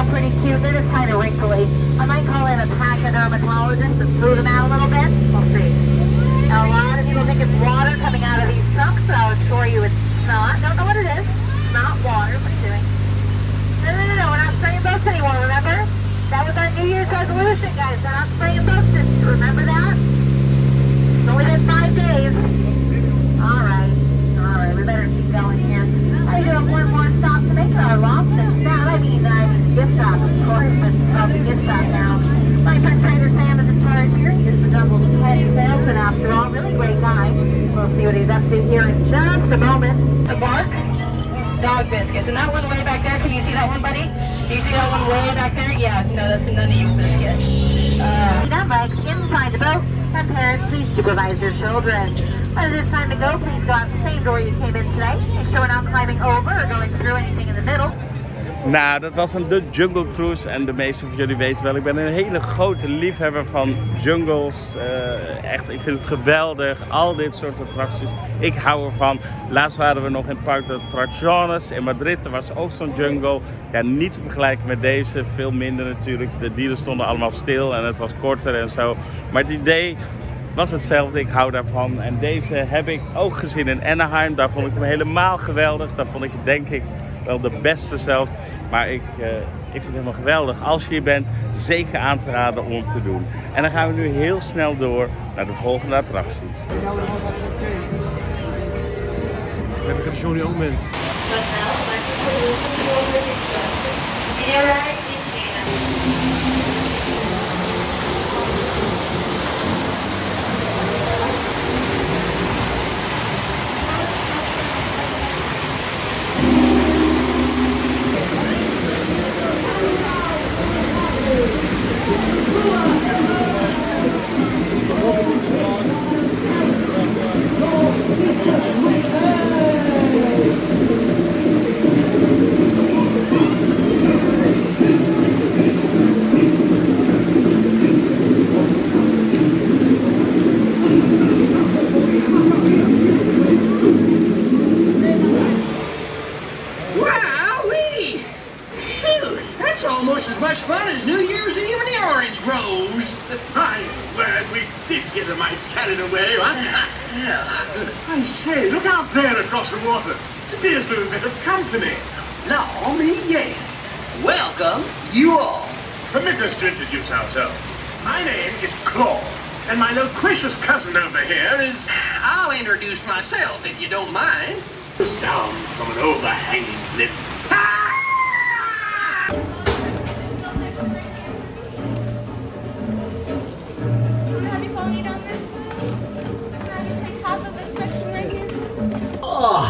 pretty cute. They're just kind of wrinkly. I might call in a pachydermatologist to smooth them out a little bit. We'll see. Now, a lot of people think it's water coming out of these sumps, but I'll assure you it's not. Don't know what it is. It's not water. What are you doing? No, we're not spraying boats anymore, remember? That was our New Year's resolution, guys. We're not spraying boats this year. Remember that? It's only been 5 days. All right, we better keep going here. I do have one more stop to make at our lobster shop. I mean, gift shop, of course, but it's called the gift shop now. My friend Trader Sam is in charge here. He is the double head salesman after all. Really great guy. We'll see what he's up to here in just a moment. The bark, dog biscuits. And that one way back there, can you see that one, buddy? Can you see that one way back there? Yeah, no, that's none of you biscuits. Legs inside the boat, and parents, please supervise your children. When it is time to go, please go out the same door you came in today. Make sure we're not climbing over or going through anything in the middle. Nou, dat was de Jungle Cruise en de meeste van jullie weten wel, ik ben een hele grote liefhebber van jungles. Echt, ik vind het geweldig, al dit soort attracties. Ik hou ervan. Laatst waren we nog in Park de Attracties in Madrid, er was ook zo'n jungle. Ja, niet te vergelijken met deze, veel minder natuurlijk. De dieren stonden allemaal stil en het was korter en zo. Maar het idee was hetzelfde, ik hou daarvan. En deze heb ik ook gezien in Anaheim, daar vond ik hem helemaal geweldig. Daar vond ik het denk ik wel de beste zelfs. Maar ik vind het helemaal geweldig. Als je hier bent, zeker aan te raden om te doen. En dan gaan we nu heel snel door naar de volgende attractie. We hebben geen Johnny ook bent. Almost as much fun as New Year's Eve in the Orange Groves. I'm glad we did get a mite carried away, huh? Yeah. I say, look out there across the water. There's a little bit of company. Law me, yes. Welcome, you all. Permit us to introduce ourselves. My name is Claw, and my loquacious cousin over here is... I'll introduce myself, if you don't mind. Just down from an overhanging cliff. Oh,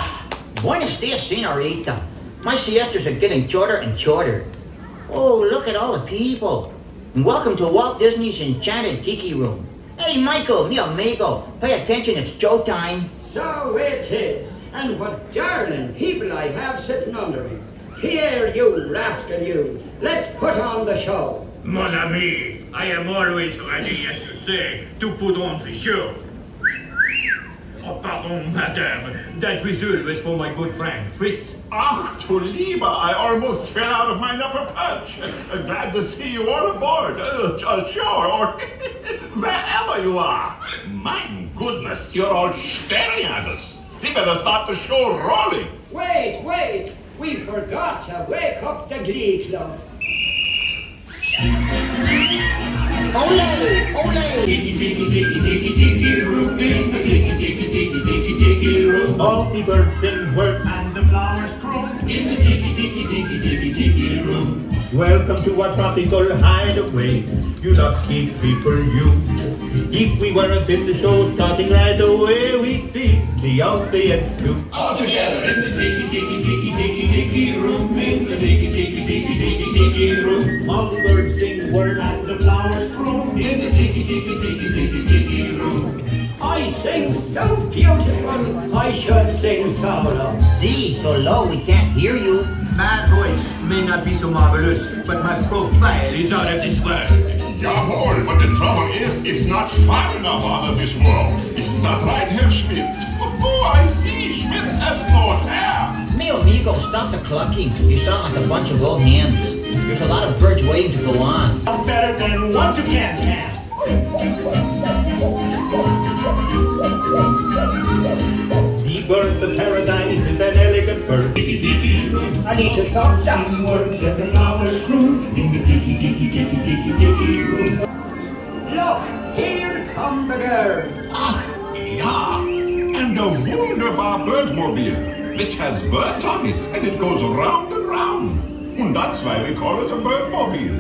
buenos dias, señorita. My siestas are getting shorter and shorter. Oh, look at all the people. And welcome to Walt Disney's Enchanted Tiki Room. Hey, Michael, mi amigo, pay attention, it's showtime. So it is. And what darling people I have sitting under me. Here, you rascal, you. Let's put on the show. Mon ami, I am always ready, as you say, to put on the show. Oh, pardon, madame. That whistle was for my good friend, Fritz. Ach, du Lieber, I almost fell out of my upper perch. Glad to see you all aboard. Sure, or wherever you are. My goodness, you're all staring at us. We better start the show rolling. Wait. We forgot to wake up the Glee Club. Ole, ole! Tiki room, in the tiki room. All the birds sing words And the flowers grow in the tiki room. Welcome to our tropical hideaway, you lucky people, you. If we weren't in the show starting right away, we'd be the audience too. All together in the tiki room, in the tiki room. All the birds sing words And the flowers grow in the tiki room. I sing so beautiful, I should sing solo. See, so low we can't hear you. My voice may not be so marvelous, but my profile is out of this world. Jawohl, but the trouble is, it's not far enough out of this world. Isn't that right, Herr Schmidt? Oh, I see, Schmidt has no hair. Mi amigo, stop the clucking. You sound like a bunch of old hens. There's a lot of birds waiting to go on. Better than what you can. The bird of paradise is an elegant bird. I need to soft down. Words and the flowers grew in the dicky room. Look, here come the girls. Ach, ja. And a wunderbar birdmobile, which has birds on it, and it goes round and round. And that's why we call it a birdmobile.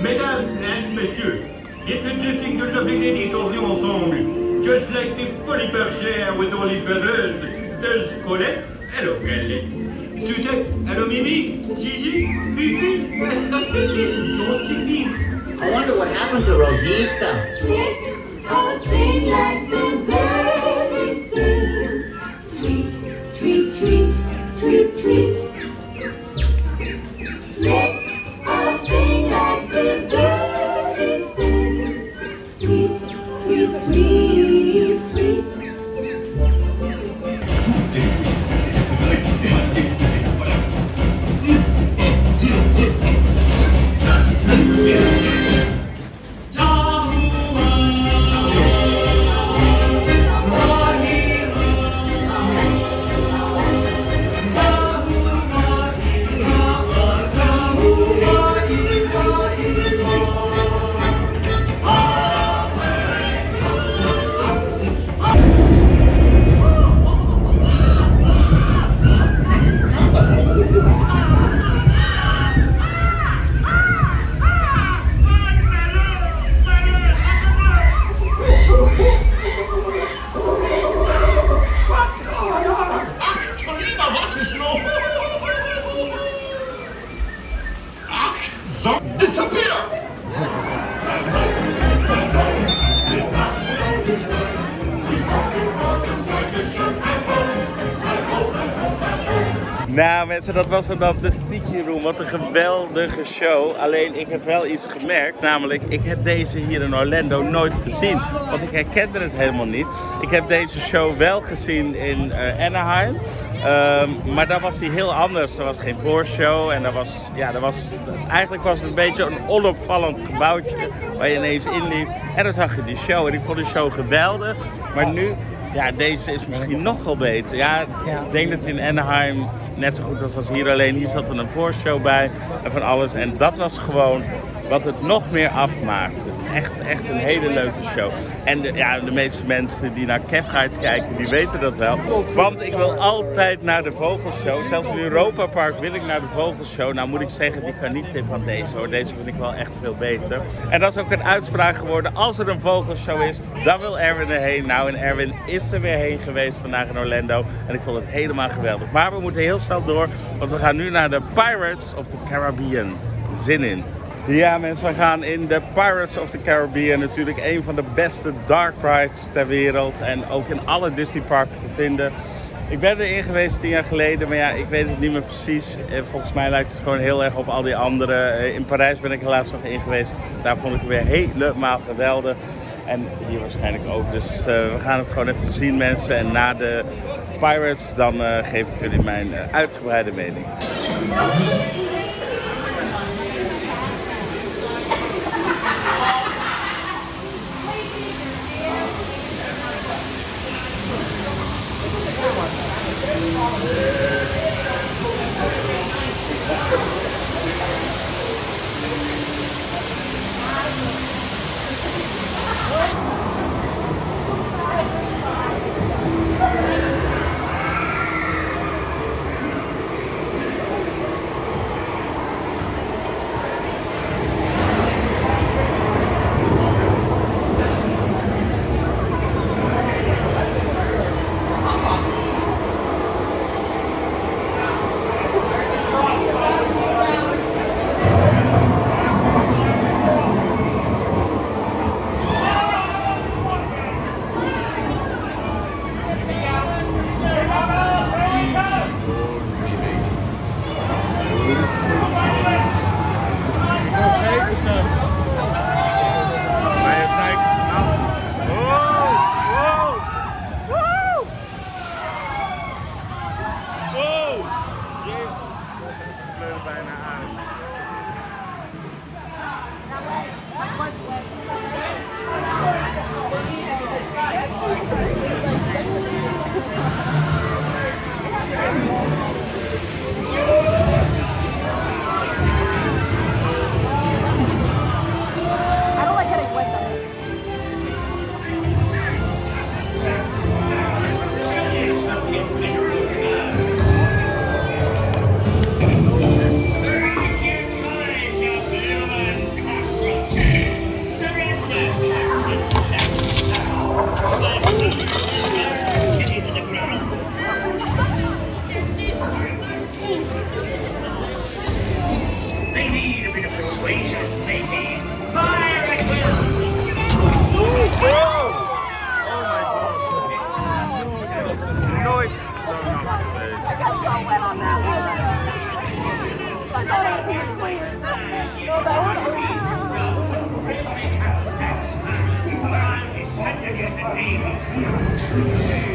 Mesdames and messieurs, introducing the lovely ladies of the ensemble. Just like the fully bergère with only feathers, there's Colette, hello Kelly. Suzette, hello Mimi, Gigi, Fifi, Josephine. I wonder what happened to Rosita. Let's all sing like some birdies sing. Tweet, tweet, tweet, tweet, tweet. Let's all sing like some birdies sing. Sweet, sweet, sweet, sweet. Nou mensen, dat was dan de Tiki Room. Wat een geweldige show. Alleen ik heb wel iets gemerkt. Namelijk, ik heb deze hier in Orlando nooit gezien. Want ik herkende het helemaal niet. Ik heb deze show wel gezien in Anaheim. Maar daar was hij heel anders. Er was geen voorshow. En eigenlijk was het een beetje een onopvallend gebouwtje. Waar je ineens inliep. En dan zag je die show. En ik vond die show geweldig. Maar nu... Ja, deze is misschien nog wel beter. Ja, ik denk dat in Anaheim net zo goed was als hier. Alleen hier zat er een voorshow bij en van alles. En dat was gewoon wat het nog meer afmaakte. Echt een hele leuke show. En de meeste mensen die naar Kev Guides kijken, die weten dat wel. Want ik wil altijd naar de vogelshow. Zelfs in Europa Park wil ik naar de vogelshow. Nou moet ik zeggen, die kan niet tippen aan deze hoor. Deze vind ik wel echt veel beter. En dat is ook een uitspraak geworden. Als er een vogelshow is, dan wil Erwin erheen. Nou, en Erwin is er weer heen geweest vandaag in Orlando. En ik vond het helemaal geweldig. Maar we moeten heel snel door, want we gaan nu naar de Pirates of the Caribbean. Zin in. Ja mensen, we gaan in de Pirates of the Caribbean. Natuurlijk een van de beste dark rides ter wereld. En ook in alle Disney parken te vinden. Ik ben erin geweest 10 jaar geleden, maar ja, ik weet het niet meer precies. Volgens mij lijkt het gewoon heel erg op al die andere. In Parijs ben ik helaas nog in geweest. Daar vond ik het weer helemaal geweldig. En hier waarschijnlijk ook. Dus we gaan het gewoon even zien mensen. En na de Pirates dan geef ik jullie mijn uitgebreide mening.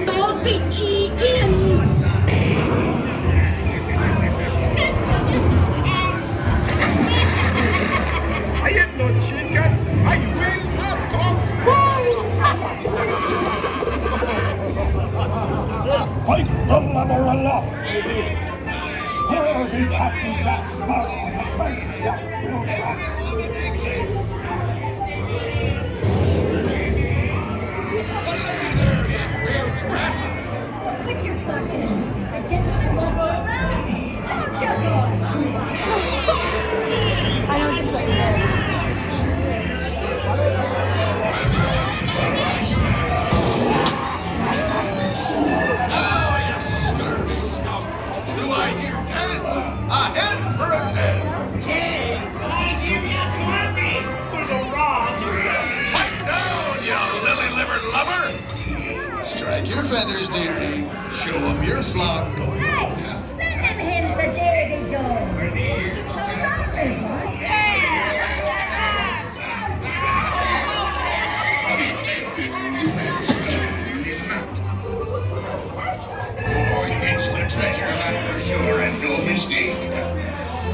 Don't be cheeky. I ain't no chicken. I will not come. Hoist the lever aloft, lady. Here be Captain Jack Sparrow's afraid yachts will crash. Quit your talking. The gentleman will go around. Don't jump on. I don't think so. Now, you scurvy scoundrel, do I hear 10? A hen for a 10. 10. I give you 20 for the rod. Pipe down, you lily-livered lubber. Strike your feathers, dearie. Show 'em your slog. Hey, send them hens a Davy Jones. It's a rabbit one. It's the treasure map for sure and no mistake.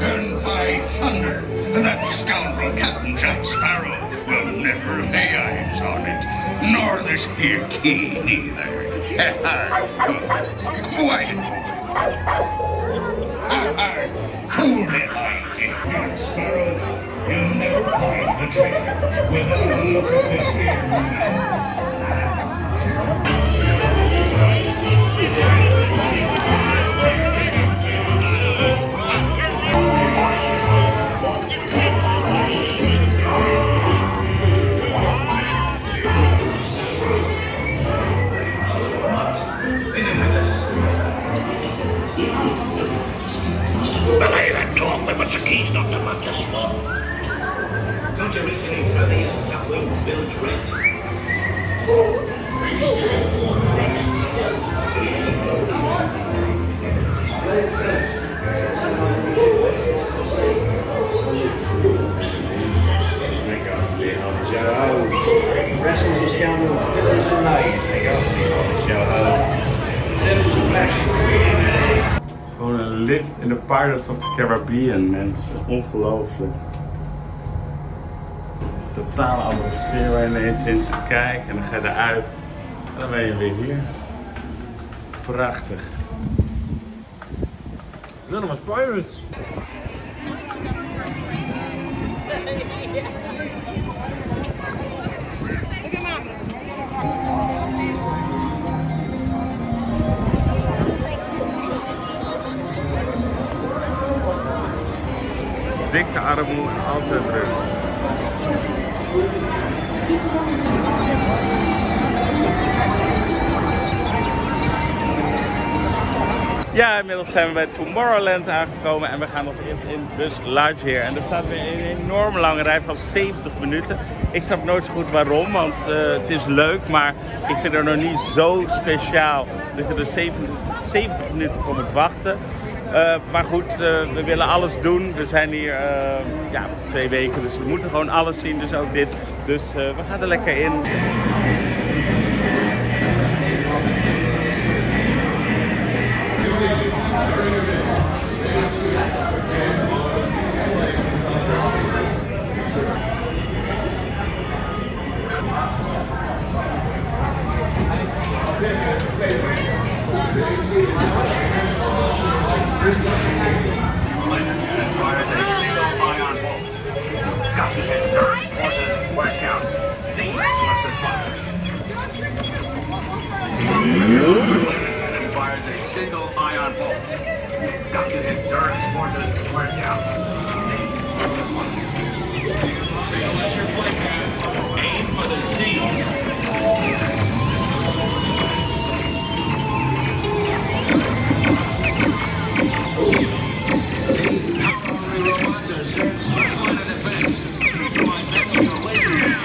And by thunder, that scoundrel Captain Jack Sparrow will never lay eyes on it, nor this here key neither. Quiet. Fool him, I did, Jack Sparrow. You'll never find the treasure without a look at this here map. But I had talked about the keys not about this small. Don't you reach any further, you stuck-winged Bill Trent? Rascals and scoundrels, villains and knaves, they go on the show. Devils and black. Gewoon een lift in de Pirates of the Caribbean, mensen. Ongelooflijk. Totaal andere sfeer waar je ineens in zit kijken en dan ga je eruit. En dan ben je weer hier. Prachtig. None of us pirates. Dikke armoede, altijd druk. Ja, inmiddels zijn we bij Tomorrowland aangekomen en we gaan nog eerst in bus Here. En er staat weer een enorm lange rij van 70 minuten. Ik snap nooit zo goed waarom, want het is leuk, maar ik vind het nog niet zo speciaal dat je er 70 minuten voor moet wachten. Maar goed, we willen alles doen. We zijn hier 2 weken, dus we moeten gewoon alles zien, dus ook dit. Dus we gaan er lekker in. Fires a single ion bolt. Got to hit surge forces where it counts. Z, what's the spot? Fires a single ion bolt. Got to hit surge forces where it counts. Z, what's the spot? Aim for the Z's. These power-hungry robots are Zerg's first line of defense. Neutralize that with your laser.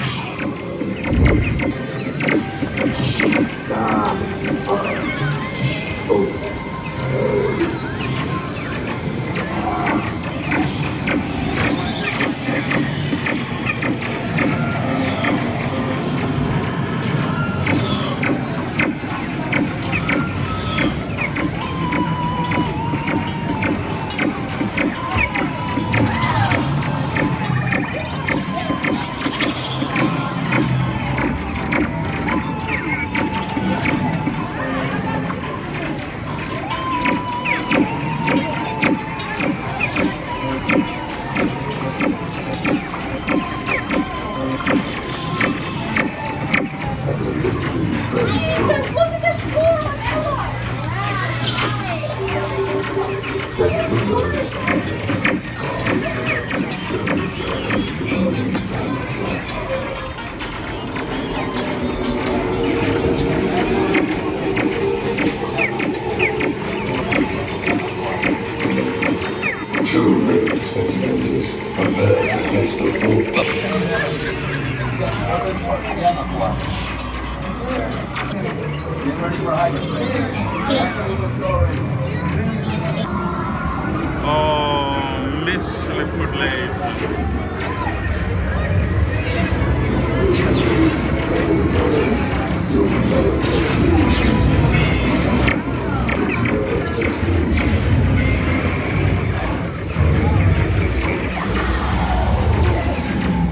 Oh, misselijk voor het leven.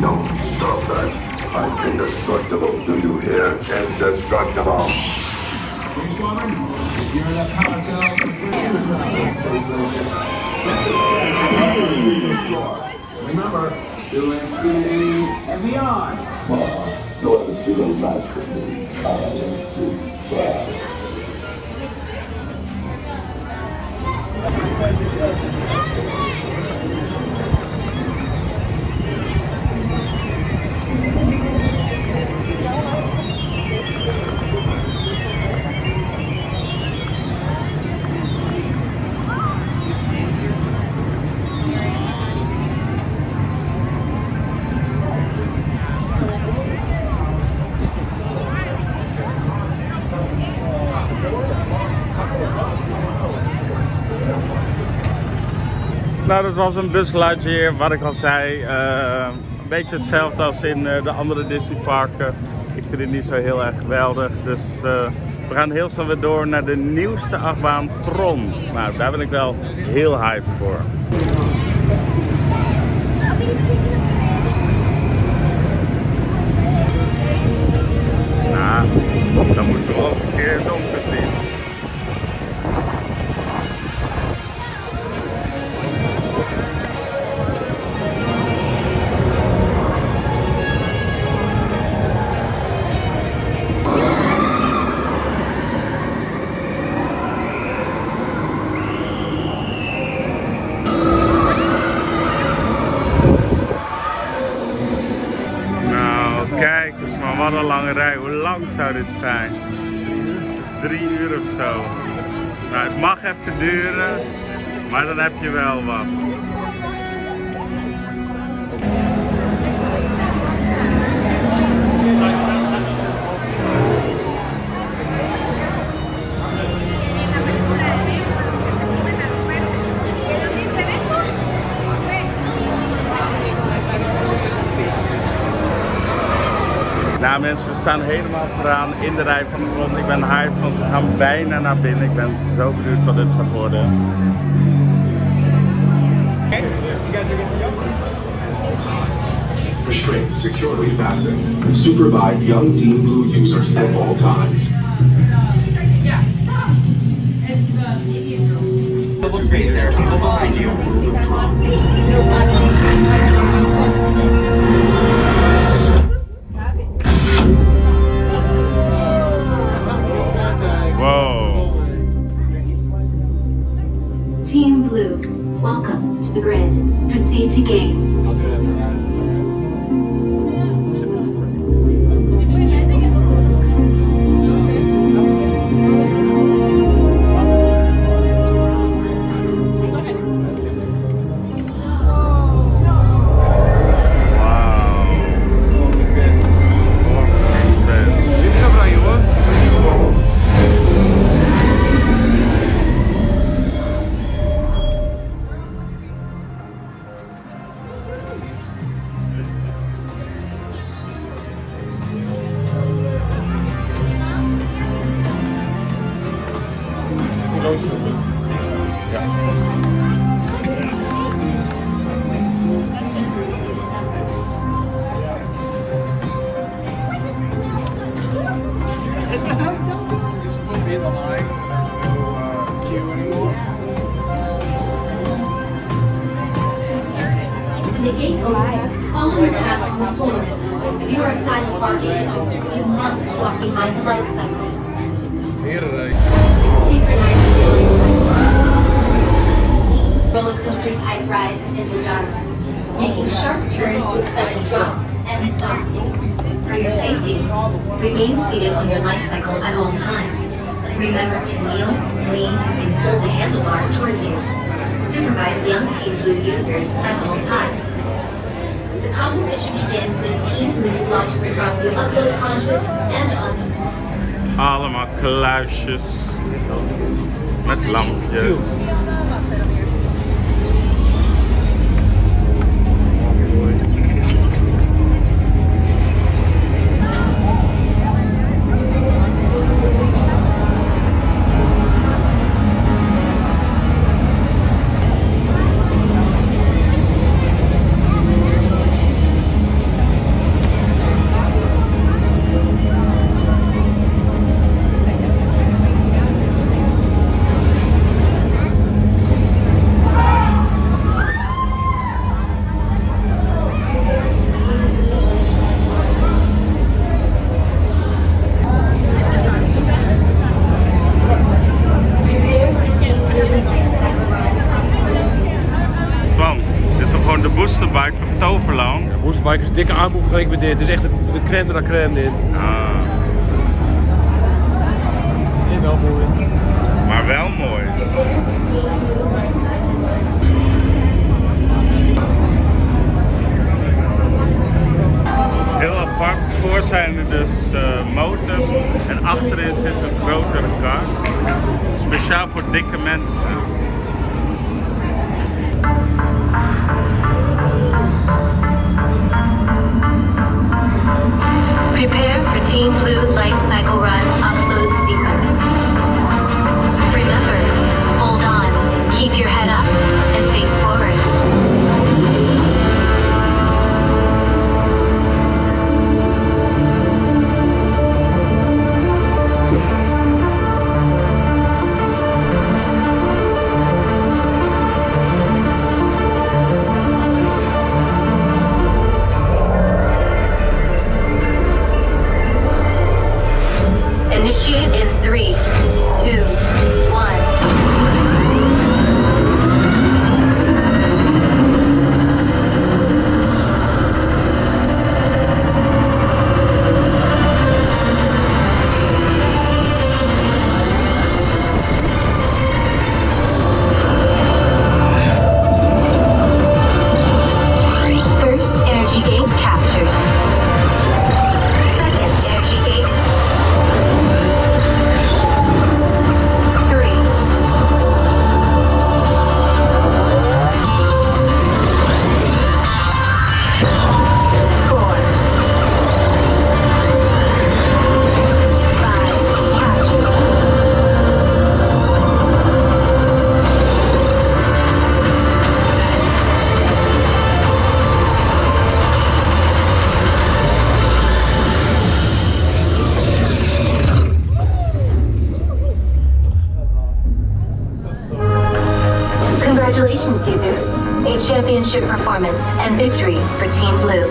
No, stop that. I'm indestructible. Do you hear? Indestructible. Remember, doing feeding and beyond. You haven't seen the last of me. I am too proud. Nou, dat was een busgeluidje hier, wat ik al zei. Een beetje hetzelfde als in de andere Disneyparken. Ik vind het niet zo heel erg geweldig. Dus we gaan heel snel weer door naar de nieuwste achtbaan, Tron. Nou, daar ben ik wel heel hyped voor. Nou, dan moeten we ook een keer donker zien. Kijk eens maar, wat een lange rij. Hoe lang zou dit zijn? 3 uur of zo. Nou, het mag even duren, maar dan heb je wel wat. Nou mensen, we staan helemaal vooraan in de rij van de Tron. Ik ben hyped, want we gaan bijna naar binnen. Ik ben zo benieuwd wat dit gaat worden. Restraints securely fastened. Supervise young Team Blue users at all times. Yeah. It's the Indian girl. Space there, people behind you. Team Blue, welcome to the grid. Proceed to games. The gate opens. Follow your path on the floor. If you are assigned the bar vehicle, you must walk behind the light cycle. Roller coaster type ride in the dark, making sharp turns with sudden drops and stops. For your safety, remain seated on your light cycle at all times. Remember to kneel, lean, and pull the handlebars towards you. Supervise young Team Blue users at all times. The competition begins when Team Blue launches across the upload conduit and on. Allemaal kluisjes met lampjes. Boosterbike van Toverland. Ja, boosterbike is een dikke aanbod vergeleken met dit. Het is echt de crème de la crème dit. Ah. En wel mooi. Maar wel mooi. Heel apart. Voor zijn er dus motors en achterin zit een grotere kar. Speciaal voor dikke mensen. Prepare for Team Blue Light Cycle Run upload sequence. Remember, hold on, keep your head up, and face forward. Initiate in 3, 2, 1. First energy gate captured. Second energy gate. Congratulations, users. A championship performance and victory for Team Blue.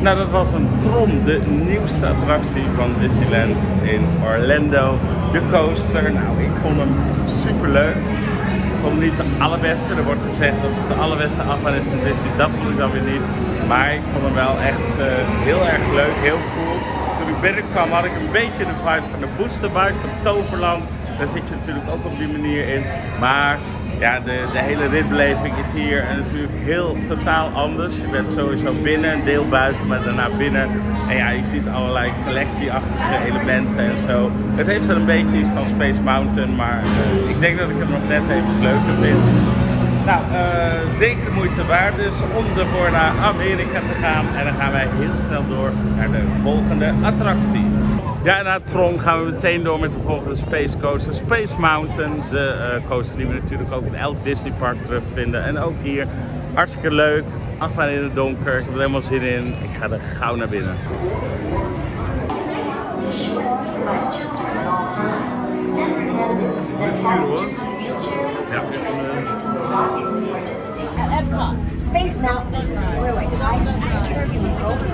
Nou, dat was een Tron, de nieuwste attractie van Disneyland in Orlando. De coaster, nou ik vond hem super leuk. Ik vond hem niet de allerbeste. Er wordt gezegd dat het de allerbeste achtbaan is van Disney. Dat vond ik dan weer niet. Maar ik vond hem wel echt heel erg leuk, heel cool. Toen ik binnenkwam had ik een beetje de vibe van de boosterbike van Toverland. Daar zit je natuurlijk ook op die manier in. Maar ja, de hele ritbeleving is hier natuurlijk heel totaal anders. Je bent sowieso binnen, een deel buiten, maar daarna binnen. En ja, je ziet allerlei collectieachtige elementen en zo. Het heeft wel een beetje iets van Space Mountain, maar ik denk dat ik het nog net even leuker vind. Nou, zeker de moeite waard dus om ervoor naar Amerika te gaan. En dan gaan wij heel snel door naar de volgende attractie. Ja, en na Tron gaan we meteen door met de volgende Space Coaster, Space Mountain. De coaster die we natuurlijk ook in elk Disneypark terugvinden. En ook hier, hartstikke leuk, achtbaan in het donker, ik heb er helemaal zin in. Ik ga er gauw naar binnen. Sturen hoor. Ja. Epcot, Space Mountain is really nice and turbulent over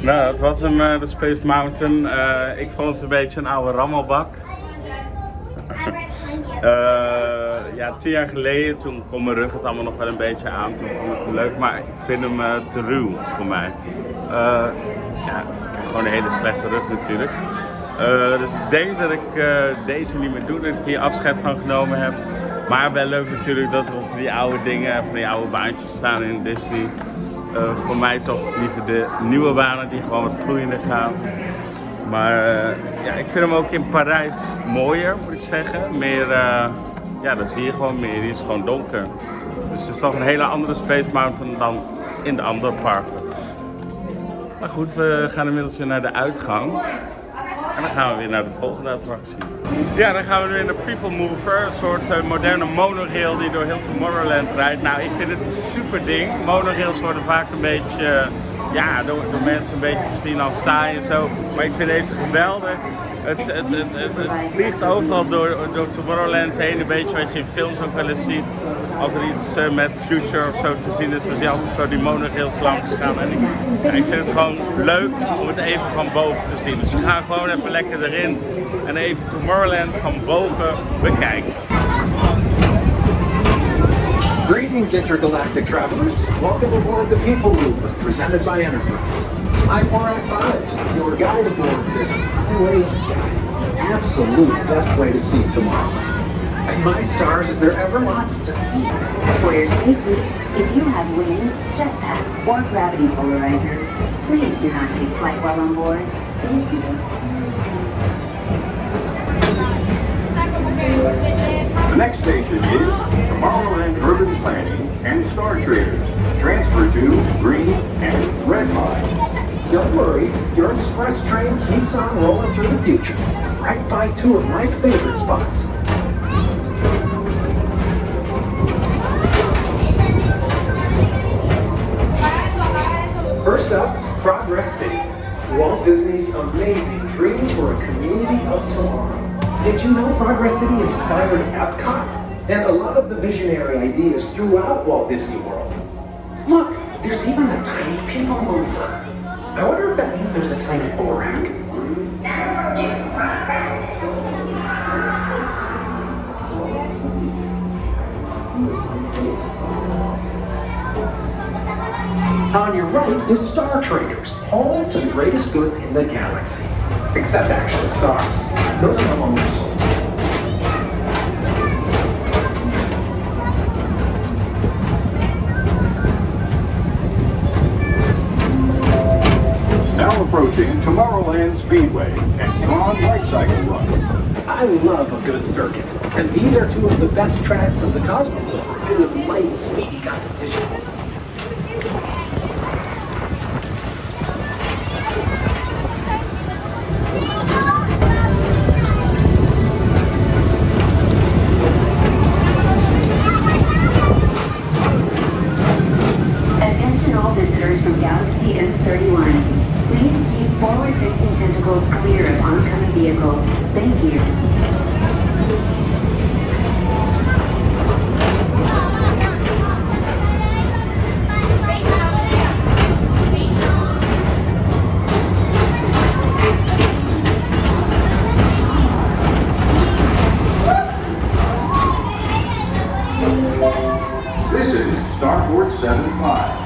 Nou, dat was hem, de Space Mountain. Ik vond het een beetje een oude rammelbak. Ja, 10 jaar geleden, toen kon mijn rug het allemaal nog wel een beetje aan. Toen vond ik het leuk, maar ik vind hem te ruw voor mij. Ja, ik heb gewoon een hele slechte rug natuurlijk. Dus ik denk dat ik deze niet meer doe, dat ik hier afscheid van genomen heb. Maar wel leuk natuurlijk dat er op die oude dingen, van die oude baantjes staan in Disney. Voor mij toch liever de nieuwe banen die gewoon wat vloeiender gaan. Maar ja, ik vind hem ook in Parijs mooier, moet ik zeggen. Meer, ja, dat zie je gewoon meer. Die is gewoon donker. Dus het is toch een hele andere Space Mountain dan in de andere parken. Maar goed, we gaan inmiddels weer naar de uitgang. En dan gaan we weer naar de volgende attractie. Ja, dan gaan we weer naar People Mover. Een soort moderne monorail die door heel Tomorrowland rijdt. Nou, ik vind het een super ding. Monorails worden vaak een beetje, ja, door mensen een beetje gezien als saai en zo. Maar ik vind deze geweldig. Het vliegt overal door Tomorrowland heen. Een beetje wat je in films ook wel eens ziet. Als er iets met Future of zo te zien is, dan zie je altijd zo die monorails langs gaan. En ik vind het gewoon leuk om het even van boven te zien. Dus we gaan gewoon even lekker erin en even Tomorrowland van boven bekijken. Greetings, intergalactic travelers. Welcome aboard the People Mover, presented by Enterprise. I'm Morak 5, your guide aboard this highway in the sky. Absolute best way to see tomorrow. And my stars, is there ever lots to see? For your safety, if you have wings, jetpacks, or gravity polarizers, please do not take flight while on board. Thank you. The next station is Tomorrowland Urban Planning and Star Traders. Transfer to Green and Red Line. Don't worry, your express train keeps on rolling through the future, right by two of my favorite spots. First up, Progress City, Walt Disney's amazing dream for a community of tomorrow. Did you know Progress City inspired Epcot and a lot of the visionary ideas throughout Walt Disney World? Look, there's even a tiny people mover. I wonder if that means there's a tiny ORAC. On your right is Star Traders, home to the greatest goods in the galaxy. Except actual stars. Those are no longer sold. Now approaching Tomorrowland Speedway and Tron Light Cycle Run. I love a good circuit, and these are two of the best tracks of the cosmos for a bit of light, speedy competition. Attention all visitors from Galaxy M31. Please keep forward-facing tentacles clear of oncoming vehicles. Thank you. This is Starport 75.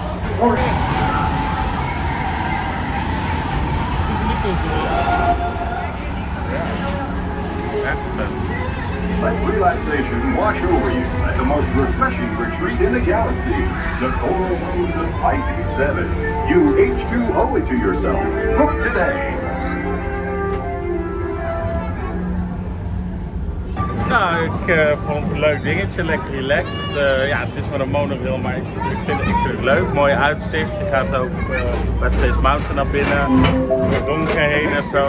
Let relaxation wash over you at the most refreshing retreat in the galaxy, the coral waves of Pisces 7. You H2O it to yourself. Book today. Nou, ik vond het een leuk dingetje, lekker relaxed. Ja, het is maar een monorail, maar ik vind het leuk. Mooi uitzicht. Je gaat ook bij Space Mountain naar binnen, door donker heen en zo.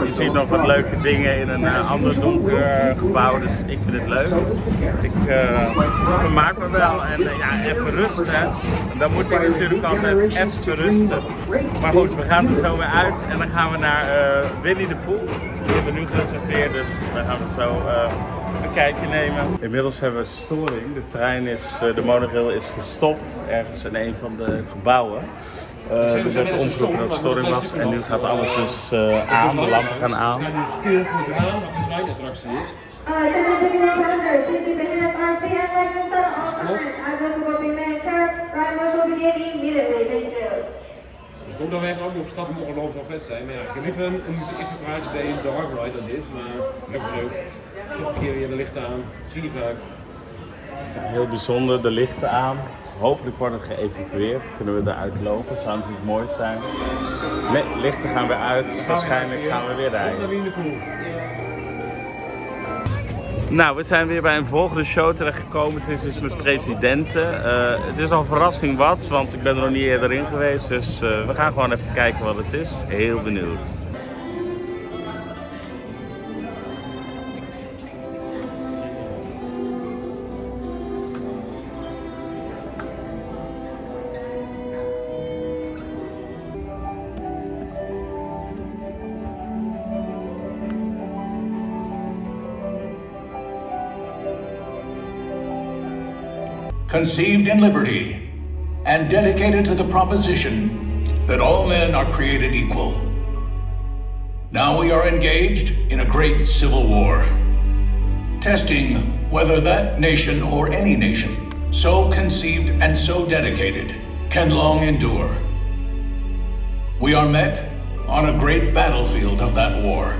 Je ziet nog wat leuke dingen in een ander donker gebouw, dus ik vind het leuk. Ik vermaak me wel en ja, even rusten. En dan moet ik natuurlijk altijd even rusten. Maar goed, we gaan er zo weer uit en dan gaan we naar Winnie de Pooh. We hebben nu gereserveerd, dus we gaan het zo een kijkje nemen. Inmiddels hebben we storing. De monorail is gestopt ergens in een van de gebouwen. Er werd omgeroepen dat het storing was en nu gaat alles dus aan, de lampen gaan aan. We staan nu stil voor het raam, wat een slijtattractie is. Dus kom dan weg ook nog stappen mogen lopen wel vet zijn. Maar ja, ik heb liever een equipage bij de dark ride dan dit, maar dat is ook leuk. Toch een keer weer de lichten aan, dat zie je vaak. Heel bijzonder, de lichten aan. Hopelijk wordt het geëvacueerd. Kunnen we eruit lopen? Dat zou natuurlijk mooi zijn. Nee, lichten gaan weer uit. Waarschijnlijk gaan we weer rijden. Nou, we zijn weer bij een volgende show terechtgekomen. Het is dus met presidenten. Het is al een verrassing wat, want ik ben er nog niet eerder in geweest. Dus we gaan gewoon even kijken wat het is. Heel benieuwd. Conceived in liberty, and dedicated to the proposition that all men are created equal. Now we are engaged in a great civil war, testing whether that nation or any nation, so conceived and so dedicated, can long endure. We are met on a great battlefield of that war.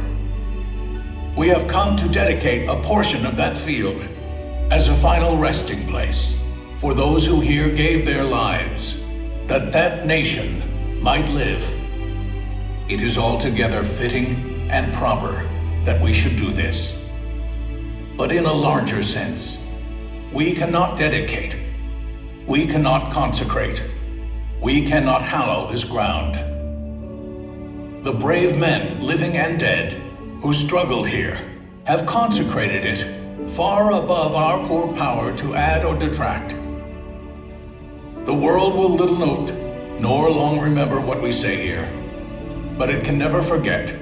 We have come to dedicate a portion of that field as a final resting place for those who here gave their lives, that that nation might live. It is altogether fitting and proper that we should do this. But in a larger sense, we cannot dedicate, we cannot consecrate, we cannot hallow this ground. The brave men, living and dead, who struggled here, have consecrated it far above our poor power to add or detract. The world will little note, nor long remember what we say here, but it can never forget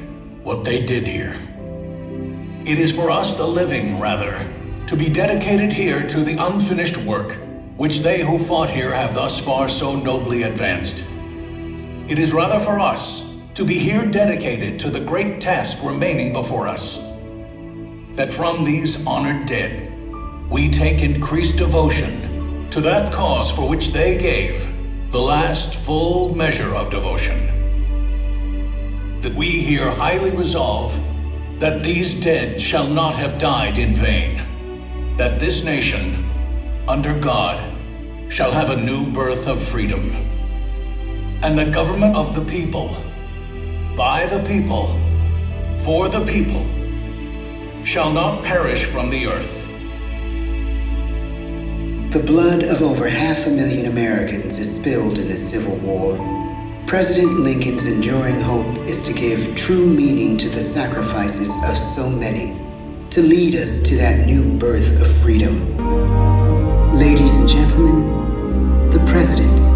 what they did here. It is for us, the living, rather, to be dedicated here to the unfinished work which they who fought here have thus far so nobly advanced. It is rather for us to be here dedicated to the great task remaining before us, that from these honored dead we take increased devotion to that cause for which they gave the last full measure of devotion. That we here highly resolve that these dead shall not have died in vain, that this nation, under God, shall have a new birth of freedom, and the government of the people, by the people, for the people, shall not perish from the earth. The blood of over 500,000 Americans is spilled in this Civil War. President Lincoln's enduring hope is to give true meaning to the sacrifices of so many, to lead us to that new birth of freedom. Ladies and gentlemen, the Presidents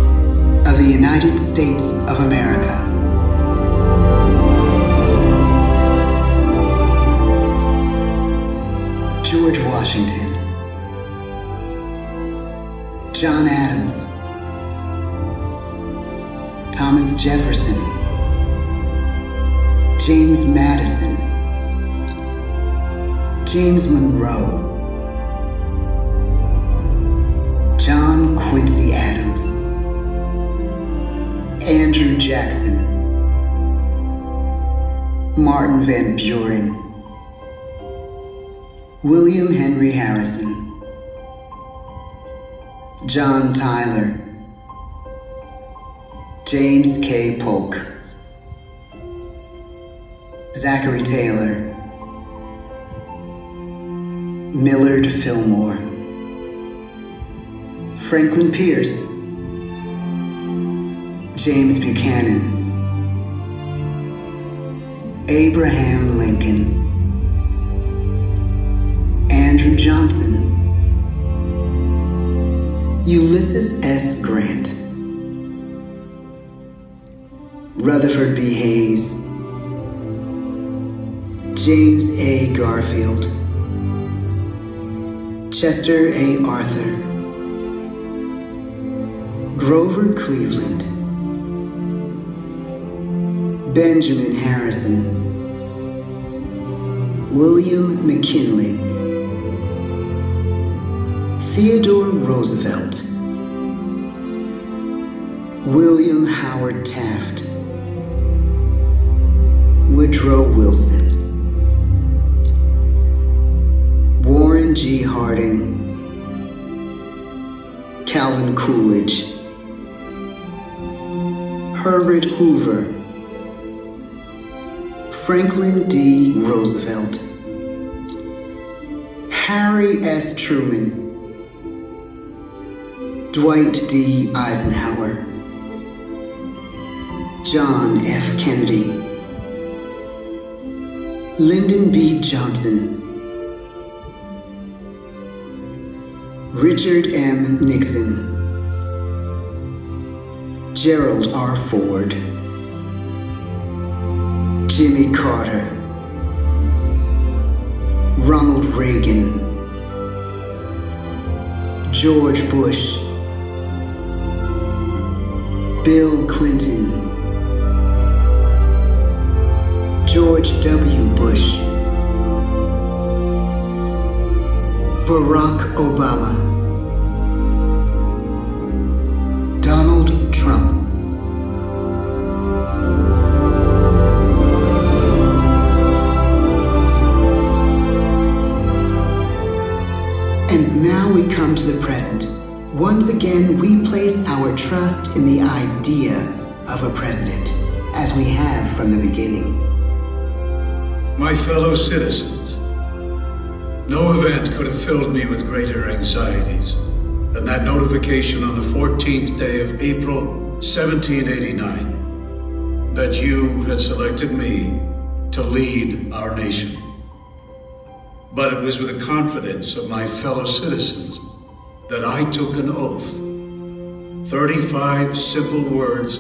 of the United States of America. George Washington, John Adams, Thomas Jefferson, James Madison, James Monroe, John Quincy Adams, Andrew Jackson, Martin Van Buren, William Henry Harrison, John Tyler, James K. Polk, Zachary Taylor, Millard Fillmore, Franklin Pierce, James Buchanan, Abraham Lincoln, Andrew Johnson, Ulysses S. Grant, Rutherford B. Hayes, James A. Garfield, Chester A. Arthur, Grover Cleveland, Benjamin Harrison, William McKinley, Theodore Roosevelt, William Howard Taft, Woodrow Wilson, Warren G. Harding, Calvin Coolidge, Herbert Hoover, Franklin D. Roosevelt, Harry S. Truman, Dwight D. Eisenhower, John F. Kennedy, Lyndon B. Johnson, Richard M. Nixon, Gerald R. Ford, Jimmy Carter, Ronald Reagan, George Bush, Bill Clinton, George W. Bush, Barack Obama, Donald Trump. And now we come to the present. Once again, we place our trust in the idea of a president, as we have from the beginning. My fellow citizens, no event could have filled me with greater anxieties than that notification on the 14th day of April, 1789, that you had selected me to lead our nation. But it was with the confidence of my fellow citizens that I took an oath. 35 simple words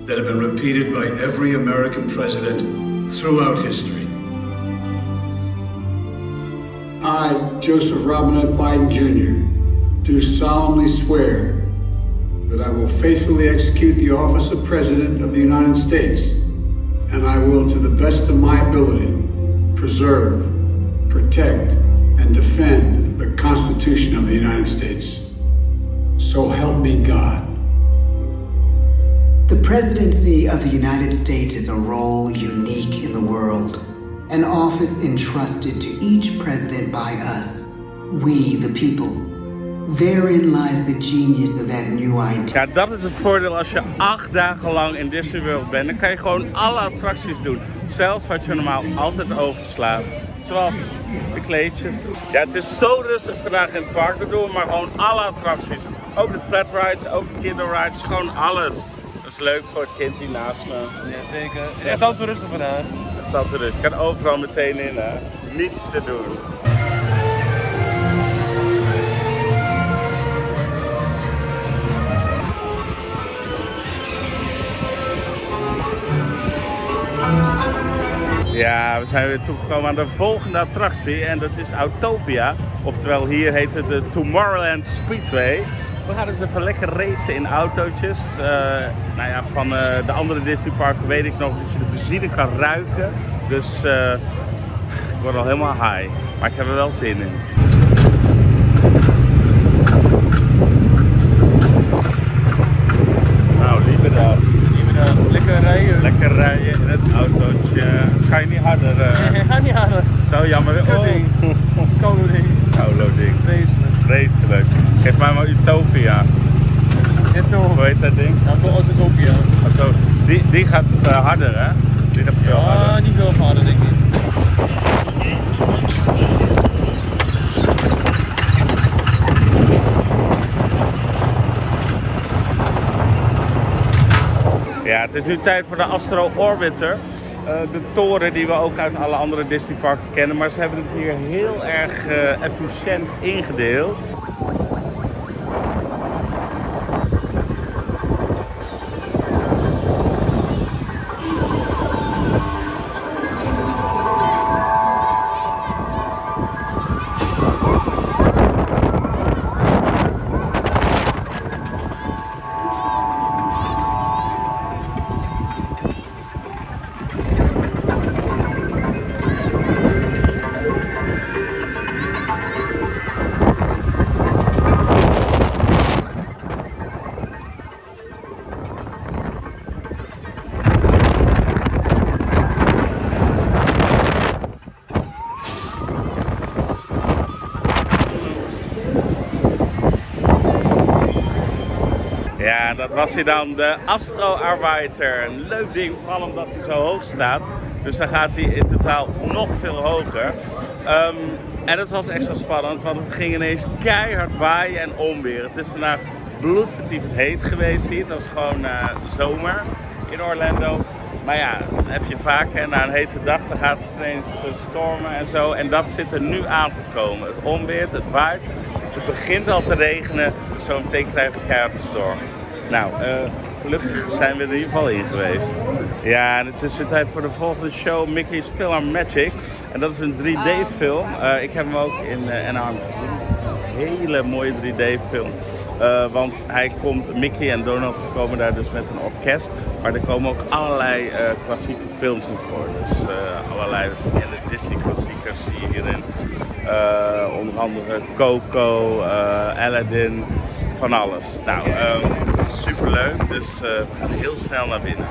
that have been repeated by every American president throughout history. I, Joseph Robinette Biden Jr., do solemnly swear that I will faithfully execute the office of President of the United States, and I will, to the best of my ability, preserve, protect, and defend the Constitution of the United States. So help me God. The presidency of the United States is a role unique in the world, an office entrusted to each president by us, we the people. Therein lies the genius of that new idea. Ja, dat is het voordeel als je 8 dagen lang in Disneyworld bent. Dan kan je gewoon alle attracties doen. Zelfs wat je normaal altijd overslaat. Zoals de kleedjes. Ja, het is zo rustig vandaag in het park. We doen maar gewoon alle attracties. Ook de flat rides, ook de kinderrides, gewoon alles. Dat is leuk voor het kind hier naast me. Ja, zeker. Echt altijd rustig vandaag. Echt altijd rustig. Je kan overal meteen in, hè. Niet te doen. Ja, we zijn weer toegekomen aan de volgende attractie en dat is Autopia. Oftewel hier heet het de Tomorrowland Speedway. We gaan dus even lekker racen in autootjes. Nou ja, van de andere Disneyparken weet ik nog dat je de benzine kan ruiken. Dus ik word al helemaal high. Maar ik heb er wel zin in. Nou, lieve dag. Lekker rijden. Lekker rijden in het autootje. Ga je niet harder? Nee, ga niet harder. Zo jammer. Oh. Ding. Koude ding. Koude ding. Vreselijk. Vreselijk. Geef mij maar Utopia. Is zo. Hoe heet dat ding? Ja, toch Utopia. Die gaat harder, hè? Die gaat veel harder. Ja, niet veel harder denk ik. Ja, het is nu tijd voor de Astro Orbiter. De toren die we ook uit alle andere Disneyparken kennen. Maar ze hebben het hier heel erg efficiënt ingedeeld. Ja, dat was hij dan, de Astroarbeiter. Een leuk ding, vooral omdat hij zo hoog staat. Dus dan gaat hij in totaal nog veel hoger. En dat was extra spannend, want het ging ineens keihard waaien en onweer. Het is vandaag bloedvertiefd heet geweest hier. Het was gewoon zomer in Orlando. Maar ja, dat heb je vaak. En na een hete dag dan gaat het ineens stormen en zo. En dat zit er nu aan te komen. Het onweert, het waait. Het begint al te regenen. Dus zo meteen krijgen we keihard de storm. Nou, gelukkig zijn we er in ieder geval in geweest. Ja, in de tussentijd voor de volgende show Mickey's Film and Magic. En dat is een 3D film. Ik heb hem ook in Anaheim gezien. Een hele mooie 3D film. Want Mickey en Donald komen daar dus met een orkest. Maar er komen ook allerlei klassieke films in voor. Dus allerlei bekende Disney klassiekers zie je hierin. Onder andere Coco, Aladdin, van alles. Nou, super leuk. Dus we gaan heel snel naar binnen.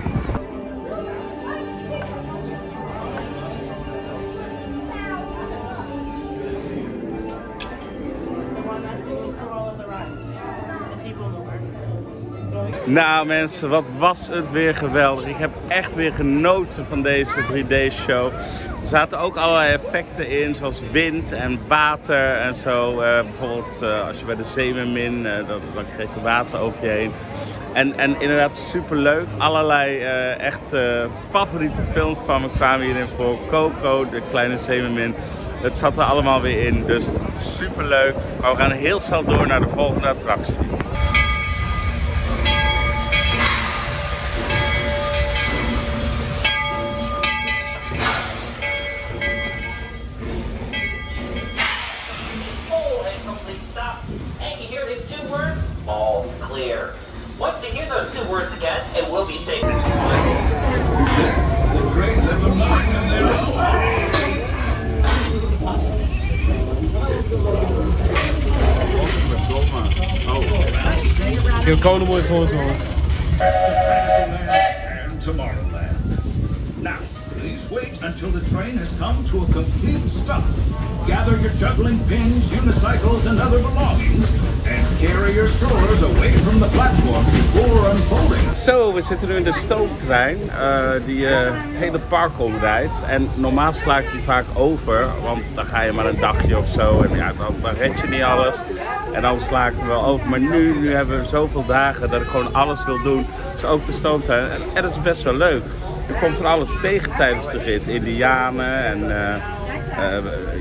Nou mensen, wat was het weer geweldig. Ik heb echt weer genoten van deze 3D-show. Er zaten ook allerlei effecten in, zoals wind en water en zo. Bijvoorbeeld als je bij de zeemermin, dan kreeg je water over je heen. En inderdaad super leuk. Allerlei echt favoriete films van me kwamen hierin voor. Coco, de kleine zeemermin. Het zat er allemaal weer in, dus super leuk. Maar we gaan heel snel door naar de volgende attractie. Once you hear those two words again, it will be safe. The trains have a mind of their own. Ik heb gewoon een mooie foto. And Tomorrowland. Now, please wait until the train has come to a complete stop. Gather your juggling pins, unicycles, and other belongings, and carry your strollers away from the platform before unfolding. Zo, we zitten nu in de stoomtrein die het hele park omrijdt. En normaal slaakt hij vaak over, want dan ga je maar een dagje of zo en ja, dan red je niet alles. En dan slaken we wel over. Maar nu hebben we zoveel dagen dat ik gewoon alles wil doen. Dus ook de stoomtrein. En dat is best wel leuk. Je komt van alles tegen tijdens de rit. Indianen en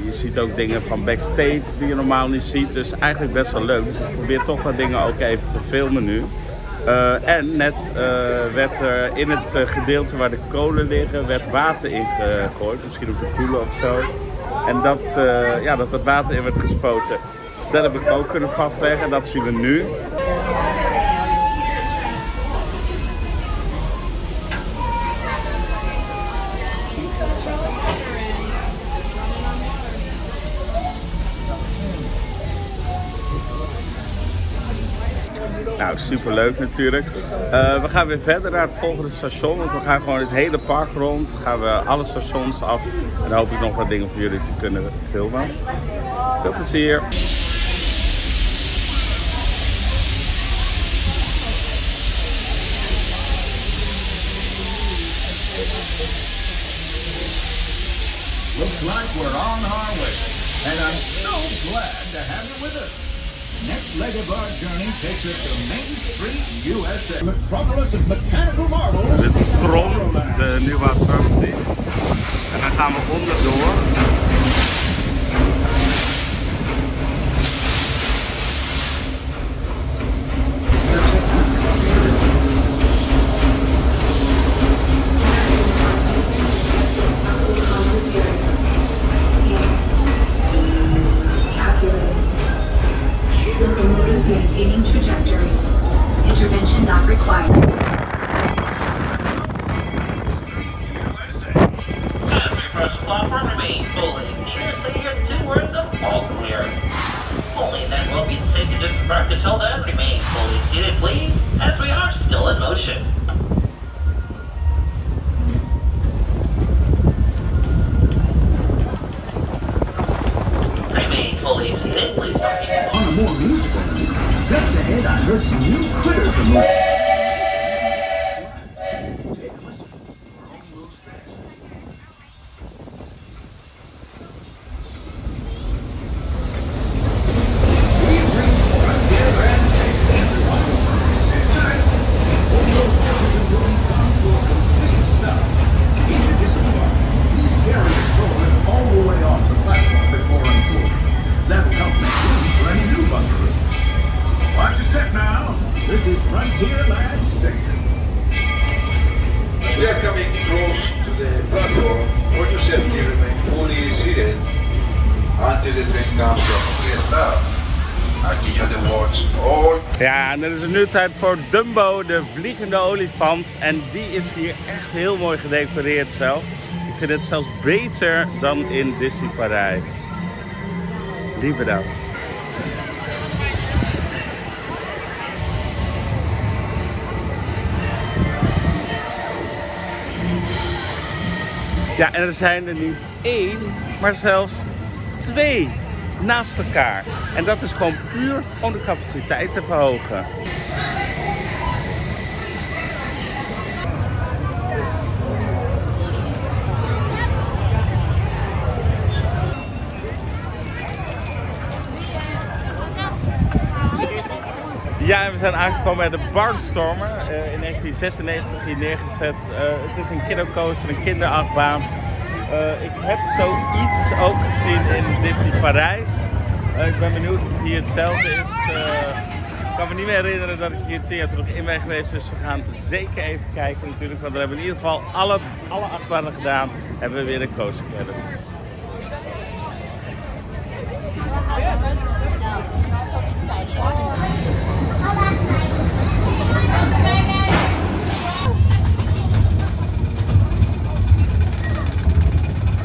je ziet ook dingen van backstage die je normaal niet ziet. Dus eigenlijk best wel leuk. Dus ik probeer toch wat dingen ook even te filmen nu. En net werd er in het gedeelte waar de kolen liggen, werd water ingegooid. Misschien op de koelen of zo. En dat het water in werd gespoten. Dat heb ik ook kunnen vastleggen. Dat zien we nu. Nou, super leuk natuurlijk. We gaan weer verder naar het volgende station, want we gaan gewoon het hele park rond. Dan gaan we alle stations af en dan hoop ik nog wat dingen voor jullie te kunnen filmen. Veel plezier! Looks like we're on our way, and I'm so glad to have you with us. Next leg of our journey takes us to Main Street, USA. Metropolis of mechanical marvels. Dit is Tron, de nieuwe attractie. En dan gaan we onderdoor. Maintaining trajectory. Intervention not required. As we approach the platform, remain fully seated until you hear the two words of all clear. Only then will be safe to disembark. Until then, remain fully seated, please, as we are still in motion. Remain fully seated, please. On a more musical note, just ahead I heard some new There's a moose. We are coming close to the platform. All your safety remain fully seated until the train comes to a complete stop. I give you the words. All. Ja, en dan is het nu tijd voor Dumbo, de vliegende olifant. En die is hier echt heel mooi gedecoreerd zelf. Ik vind het zelfs beter dan in Disney Parijs. Lieve das. Ja, en er zijn er niet één, maar zelfs twee naast elkaar. En dat is gewoon puur om de capaciteit te verhogen. Ja, en we zijn aangekomen bij de Barnstormer, in 1996 hier neergezet. Het is een kiddocoaster, een kinderachtbaan. Ik heb zoiets ook gezien in Disney Parijs. Ik ben benieuwd of het hier hetzelfde is. Ik kan me niet meer herinneren dat ik hier 10 jaar terug in ben geweest, dus we gaan zeker even kijken natuurlijk. Want we hebben in ieder geval alle achtbanen gedaan, hebben we weer een coaster credit.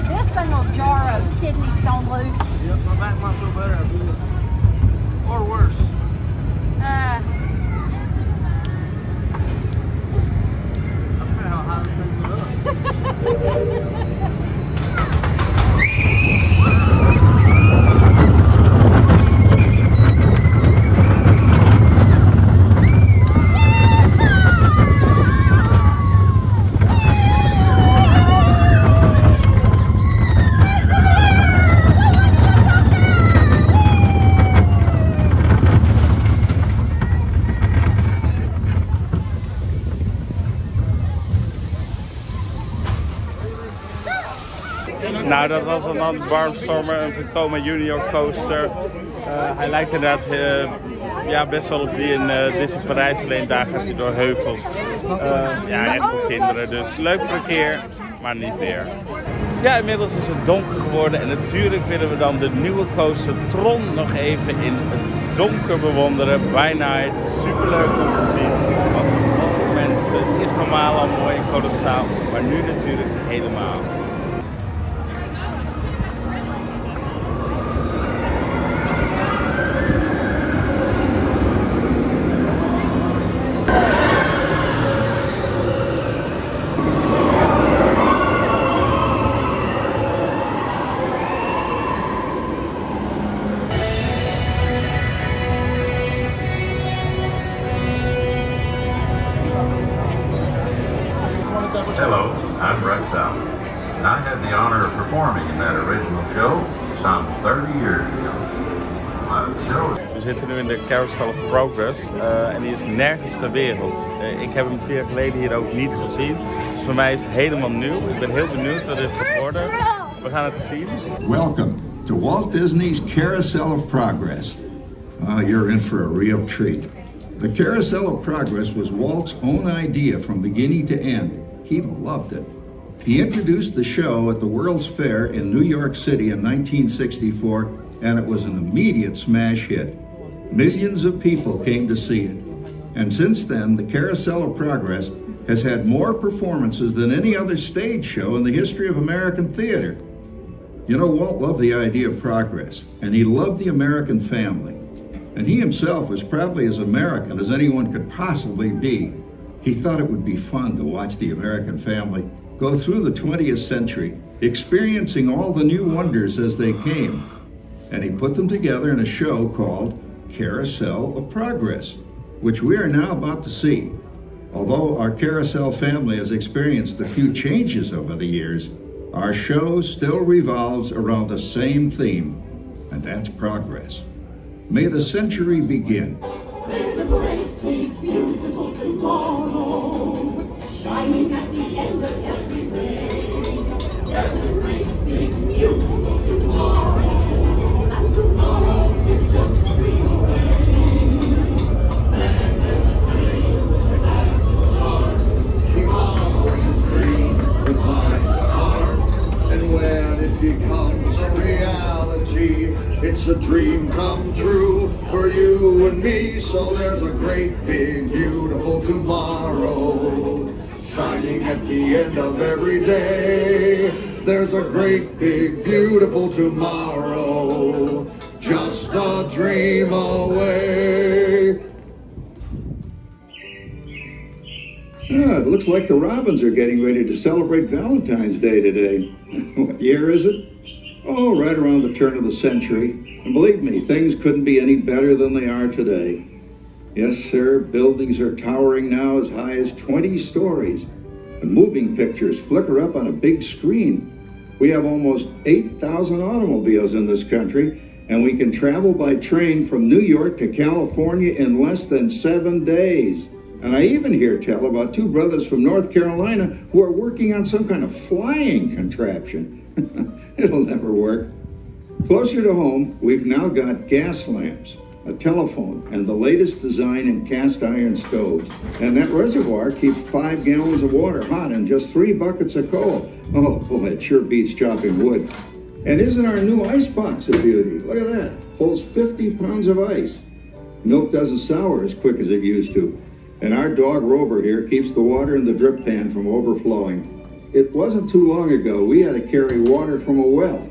This thing will jar a kidney stone loose. Yep, my back might feel better after this. Or worse. I forgot how high this thing was up. Nou, dat was een Barnstormer, een komen junior coaster. Hij lijkt inderdaad ja, best wel op die in Disney Parijs, alleen daar gaat hij door heuvels. Ja, echt voor kinderen, dus leuk voor een keer, maar niet meer. Ja, inmiddels is het donker geworden en natuurlijk willen we dan de nieuwe coaster Tron nog even in het donker bewonderen. By night, super leuk om te zien. Want voor mensen, het is normaal al mooi en kolossaal, maar nu natuurlijk helemaal. Hello, I'm South, and I had the honor of performing in that original show some 30 years ago. We zitten nu in de Carousel of Progress en die is nergens ter wereld. Ik heb hem 10 jaar geleden hier ook niet gezien, dus voor mij is het helemaal nieuw. Ik ben heel benieuwd wat dit gaat worden. We gaan het zien. Welcome to Walt Disney's Carousel of Progress. Oh, you're in for a real treat. The Carousel of Progress was Walt's own idea from beginning to end. He loved it. He introduced the show at the World's Fair in New York City in 1964, and it was an immediate smash hit. Millions of people came to see it. And since then, the Carousel of Progress has had more performances than any other stage show in the history of American theater. You know, Walt loved the idea of progress, and he loved the American family. And he himself was probably as American as anyone could possibly be. He thought it would be fun to watch the American family go through the 20th century, experiencing all the new wonders as they came. And he put them together in a show called Carousel of Progress. which we are now about to see. Although our carousel family has experienced a few changes over the years, our show still revolves around the same theme, and that's progress. May the century begin. There's a great, big, beautiful tomorrow, shining at the end of every day. There's a great, big, beautiful tomorrow, and tomorrow is just a dream away. And there's a dream that's so short. He follows his dream with my heart, and when it becomes a reality, it's a dream come true for you and me. So there's a great, big, beautiful tomorrow, shining at the end of every day. There's a great, big, beautiful tomorrow, just a dream away. Ah, it looks like the Robins are getting ready to celebrate Valentine's Day today. What year is it? Oh, right around the turn of the century. And believe me, things couldn't be any better than they are today. Yes, sir, buildings are towering now as high as 20 stories. And moving pictures flicker up on a big screen. We have almost 8,000 automobiles in this country, and we can travel by train from New York to California in less than 7 days. And I even hear tell about 2 brothers from North Carolina who are working on some kind of flying contraption. It'll never work. Closer to home, we've now got gas lamps, a telephone, and the latest design in cast iron stoves. And that reservoir keeps 5 gallons of water hot in just 3 buckets of coal. Oh boy, it sure beats chopping wood. And isn't our new ice box a beauty? Look at that, holds 50 pounds of ice. Milk doesn't sour as quick as it used to. And our dog Rover here keeps the water in the drip pan from overflowing. It wasn't too long ago we had to carry water from a well.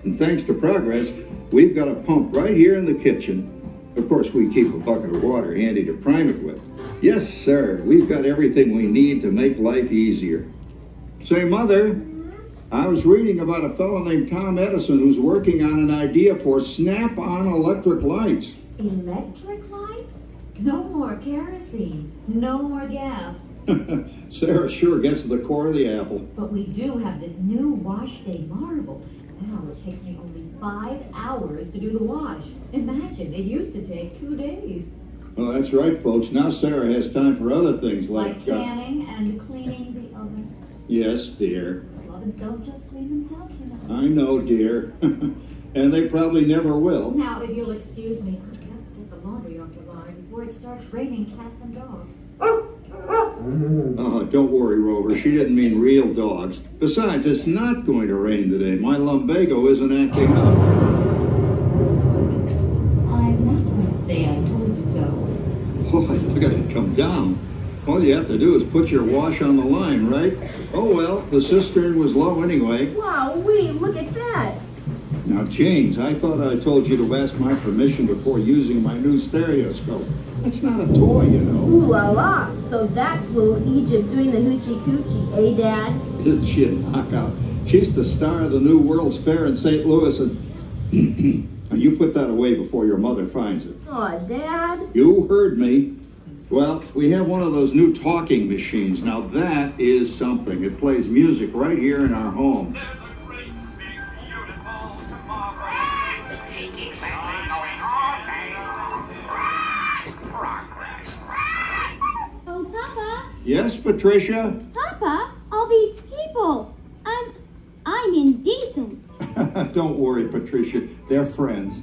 And thanks to progress, we've got a pump right here in the kitchen. Of course, we keep a bucket of water handy to prime it with. Yes, sir, we've got everything we need to make life easier. Say, Mother, I was reading about a fellow named Tom Edison who's working on an idea for snap-on electric lights. Electric lights? No more kerosene, no more gas. Sarah sure gets to the core of the apple. But we do have this new wash day marvel. Now it takes me only 5 hours to do the wash. Imagine, it used to take 2 days. Well, that's right, folks. Now Sarah has time for other things like canning and cleaning the oven. Yes, dear. Ovens don't just clean themselves, you know. I know, dear. And they probably never will. Now, if you'll excuse me, I've got to get the laundry off the line before it starts raining cats and dogs. Oh, don't worry, Rover. She didn't mean real dogs. Besides, it's not going to rain today. My lumbago isn't acting up. I'm not going to say I told you so. Boy, look at it come down. All you have to do is put your wash on the line, right? Oh, well, the cistern was low anyway. Wow-wee, look at that. Now, James, I thought I told you to ask my permission before using my new stereoscope. That's not a toy, you know. Ooh la la. So that's little Egypt doing the hoochie coochie, eh, Dad? Isn't she a knockout? She's the star of the new World's Fair in St. Louis, and you put that away before your mother finds it. Aw, Dad. You heard me. Well, we have one of those new talking machines. Now that is something. It plays music right here in our home. Oh, Papa. Yes, Patricia? Papa, all these people. I'm indecent. Don't worry, Patricia. They're friends.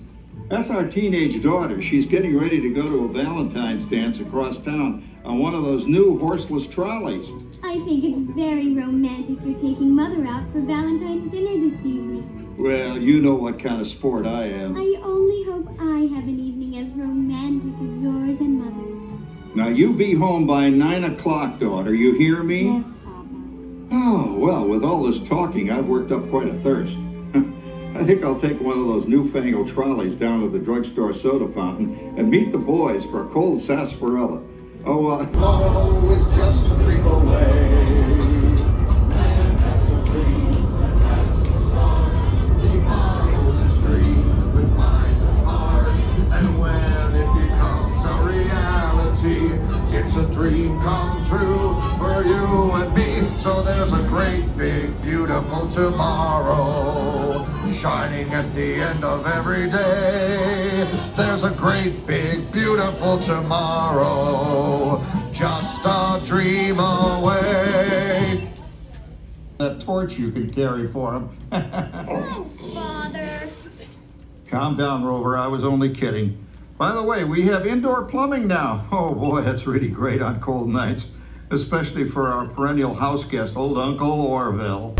That's our teenage daughter. She's getting ready to go to a Valentine's dance across town on one of those new horseless trolleys. I think it's very romantic you're taking Mother out for Valentine's dinner this evening. Well, you know what kind of sport I am. I only hope I have an evening as romantic as yours and Mother's. Now, you be home by 9 o'clock, daughter. You hear me? Yes, Papa. Oh, well, with all this talking, I've worked up quite a thirst. I think I'll take one of those newfangled trolleys down to the drugstore soda fountain and meet the boys for a cold sarsaparilla. Oh, Tomorrow is just a dream away. Man has a dream that has a song. He follows his dream with mind and heart. And when it becomes a reality, come true for you and me. So there's a great big beautiful tomorrow shining at the end of every day. There's a great big beautiful tomorrow, just a dream away. That torch you can carry for him. Thanks, Father. Calm down, Rover. I was only kidding. By the way, we have indoor plumbing now. Oh boy, that's really great on cold nights, especially for our perennial house guest, old Uncle Orville.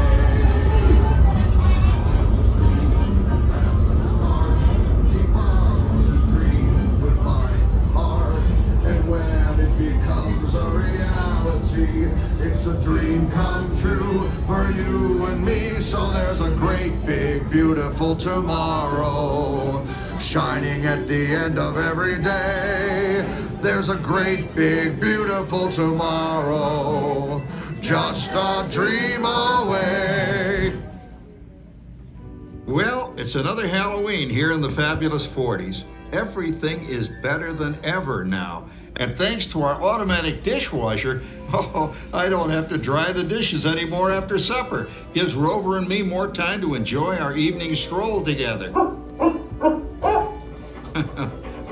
It's a dream come true for you and me. So there's a great big beautiful tomorrow shining at the end of every day. There's a great big beautiful tomorrow, just a dream away. Well, it's another Halloween here in the fabulous 40s. Everything is better than ever now. And thanks to our automatic dishwasher, oh, I don't have to dry the dishes anymore after supper. Gives Rover and me more time to enjoy our evening stroll together.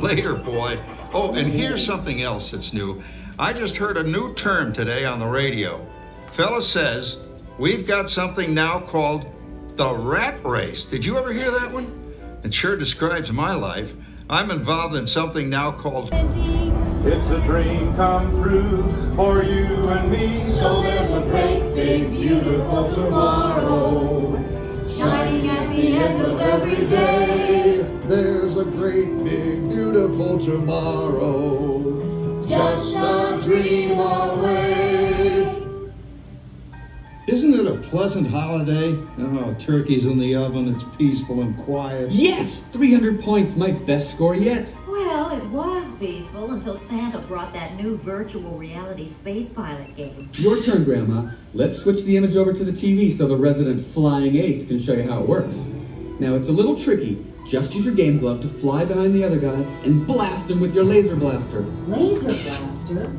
Later, boy. Oh, and here's something else that's new. I just heard a new term today on the radio. Fella says, we've got something now called the rat race. Did you ever hear that one? It sure describes my life. I'm involved in something now called It's a dream come true for you and me. So there's a great big beautiful tomorrow shining at the end of every day. There's a great big beautiful tomorrow, just a dream away. Isn't it a pleasant holiday? Oh, turkey's in the oven, it's peaceful and quiet. Yes! 300 points, my best score yet. Well, it was peaceful until Santa brought that new virtual reality space pilot game. Your turn, Grandma. Let's switch the image over to the TV so the resident flying ace can show you how it works. Now, it's a little tricky. Just use your game glove to fly behind the other guy and blast him with your laser blaster. Laser blaster?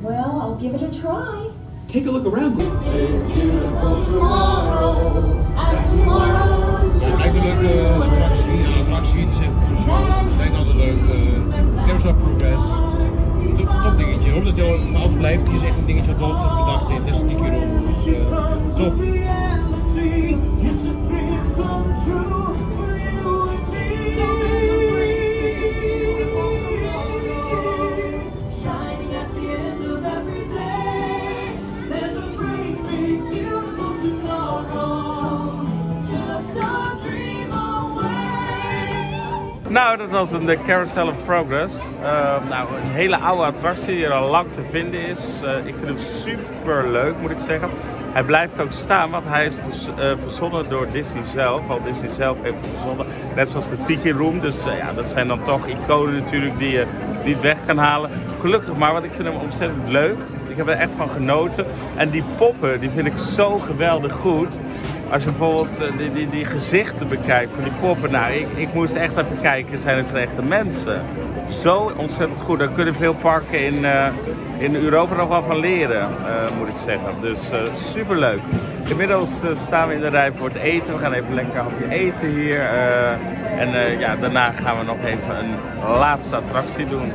Well, I'll give it a try. Take a look around. Beautiful tomorrow. And tomorrow's just Eigenlijk een leuke attractie. Een attractie, het is echt dus, lijkt altijd leuk. Carousel Progress. Top dingetje. Omdat het heel oud blijft, hier is echt een dingetje wat nooit vast bedacht heeft. Dat is 10 keer om. Dus top. Nou, dat was de Carousel of Progress. Nou, een hele oude attractie die er al lang te vinden is. Ik vind hem super leuk, moet ik zeggen. Hij blijft ook staan, want hij is verzonnen door Disney zelf. Al Disney zelf heeft hem verzonnen. Net zoals de Tiki Room. Dus ja, dat zijn dan toch iconen natuurlijk die je niet weg kan halen. Gelukkig maar, want ik vind hem ontzettend leuk. Ik heb er echt van genoten. En die poppen, die vind ik zo geweldig goed. Als je bijvoorbeeld die gezichten bekijkt van die poppen, nou, ik moest echt even kijken, zijn het echte mensen? Zo ontzettend goed, daar kunnen veel parken in Europa nog wel van leren, moet ik zeggen. Dus super leuk. Inmiddels staan we in de rij voor het eten, we gaan even lekker een hapje eten hier. En ja, daarna gaan we nog even een laatste attractie doen.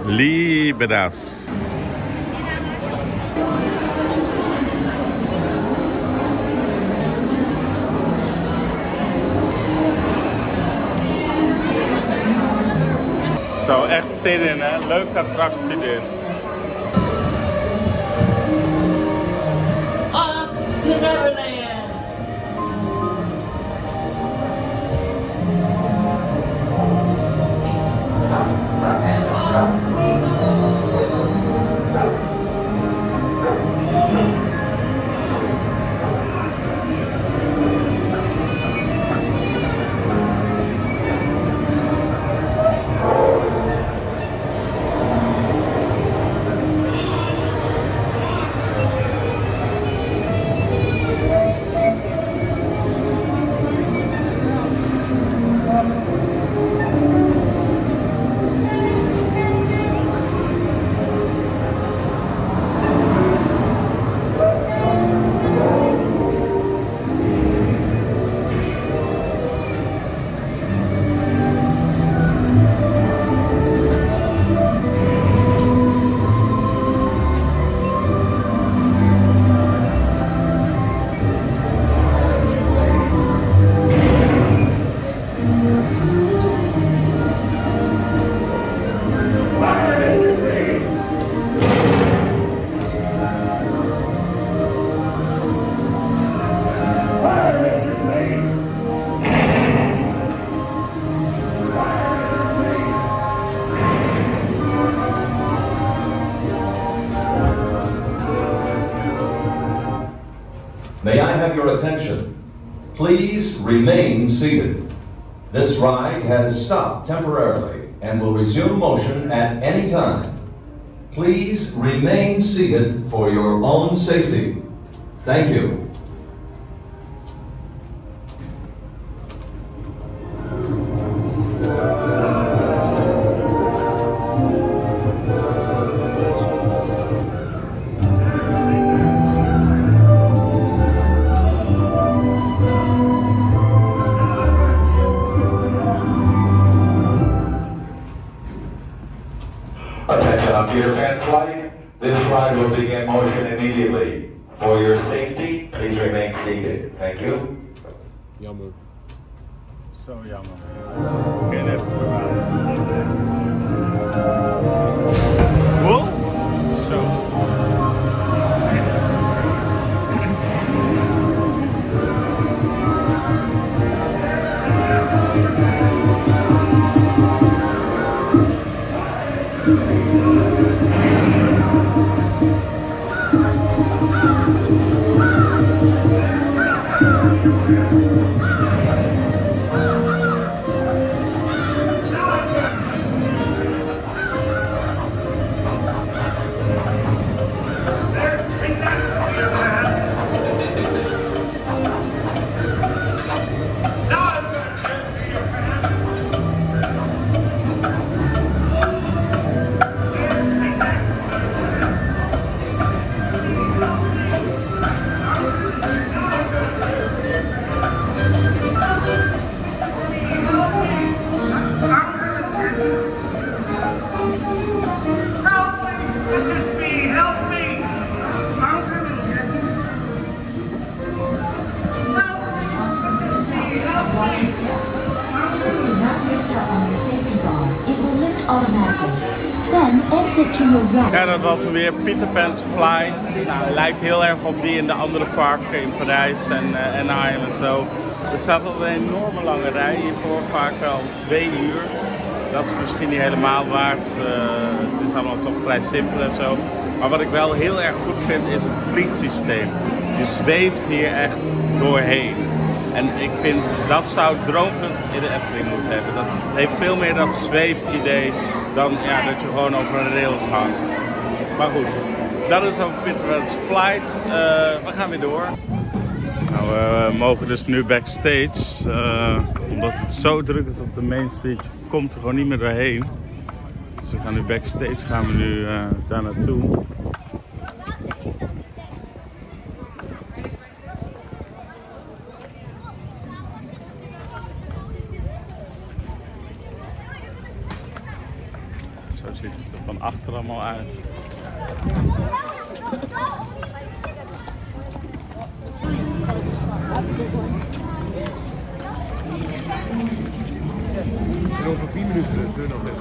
Libera's. Zo, echt zin in, hè? Leuke attractie dit. Off to Neverland! Please remain seated. This ride has stopped temporarily and will resume motion at any time. Please remain seated for your own safety. Thank you. Attention on Peter Pan's flight. This ride will begin motion immediately. For your safety, please remain seated. Thank you. Jammer. Zo jammer. Geen informatie. Wow. Zo. Ja, dat was hem weer, Peter Pan's Flight. Nou, het lijkt heel erg op die in de andere parken in Parijs en Anaheim en zo. Er staat al een enorme lange rij hiervoor, vaak al 2 uur. Dat is misschien niet helemaal waard. Het is allemaal toch vrij simpel en zo. Maar wat ik wel heel erg goed vind is het vliegsysteem. Je zweeft hier echt doorheen. En ik vind dat zou droomvlucht in de Efteling moeten hebben. Dat heeft veel meer dat zweepidee dan ja, dat je gewoon over een rails hangt. Maar goed, dat is over Peter Pan's Flight. We gaan weer door. Nou, we mogen dus nu backstage. Omdat het zo druk is op de Main Street, je komt er gewoon niet meer doorheen. Dus we gaan nu backstage, gaan we nu daar naartoe. Zo ziet het er van achter allemaal uit. En over 4 minuten de deur nog weg.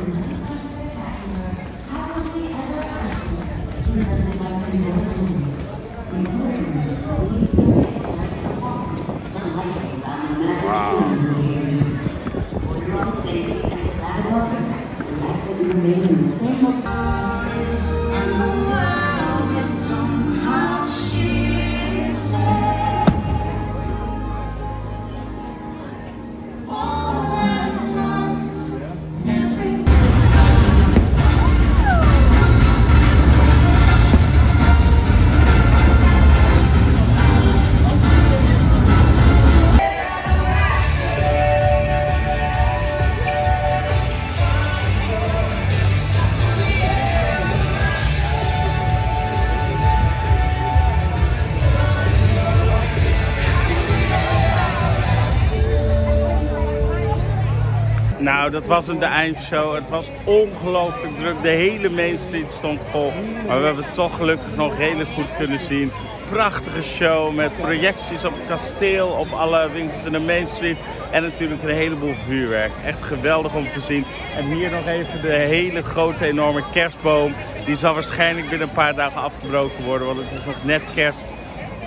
Nou, dat was de eindshow. Het was ongelooflijk druk. De hele Main Street stond vol. Maar we hebben het toch gelukkig nog redelijk goed kunnen zien. Prachtige show met projecties op het kasteel, op alle winkels in de Main Street. En natuurlijk een heleboel vuurwerk. Echt geweldig om te zien. En hier nog even de hele grote, enorme kerstboom. Die zal waarschijnlijk binnen een paar dagen afgebroken worden. Want het is nog net kerst.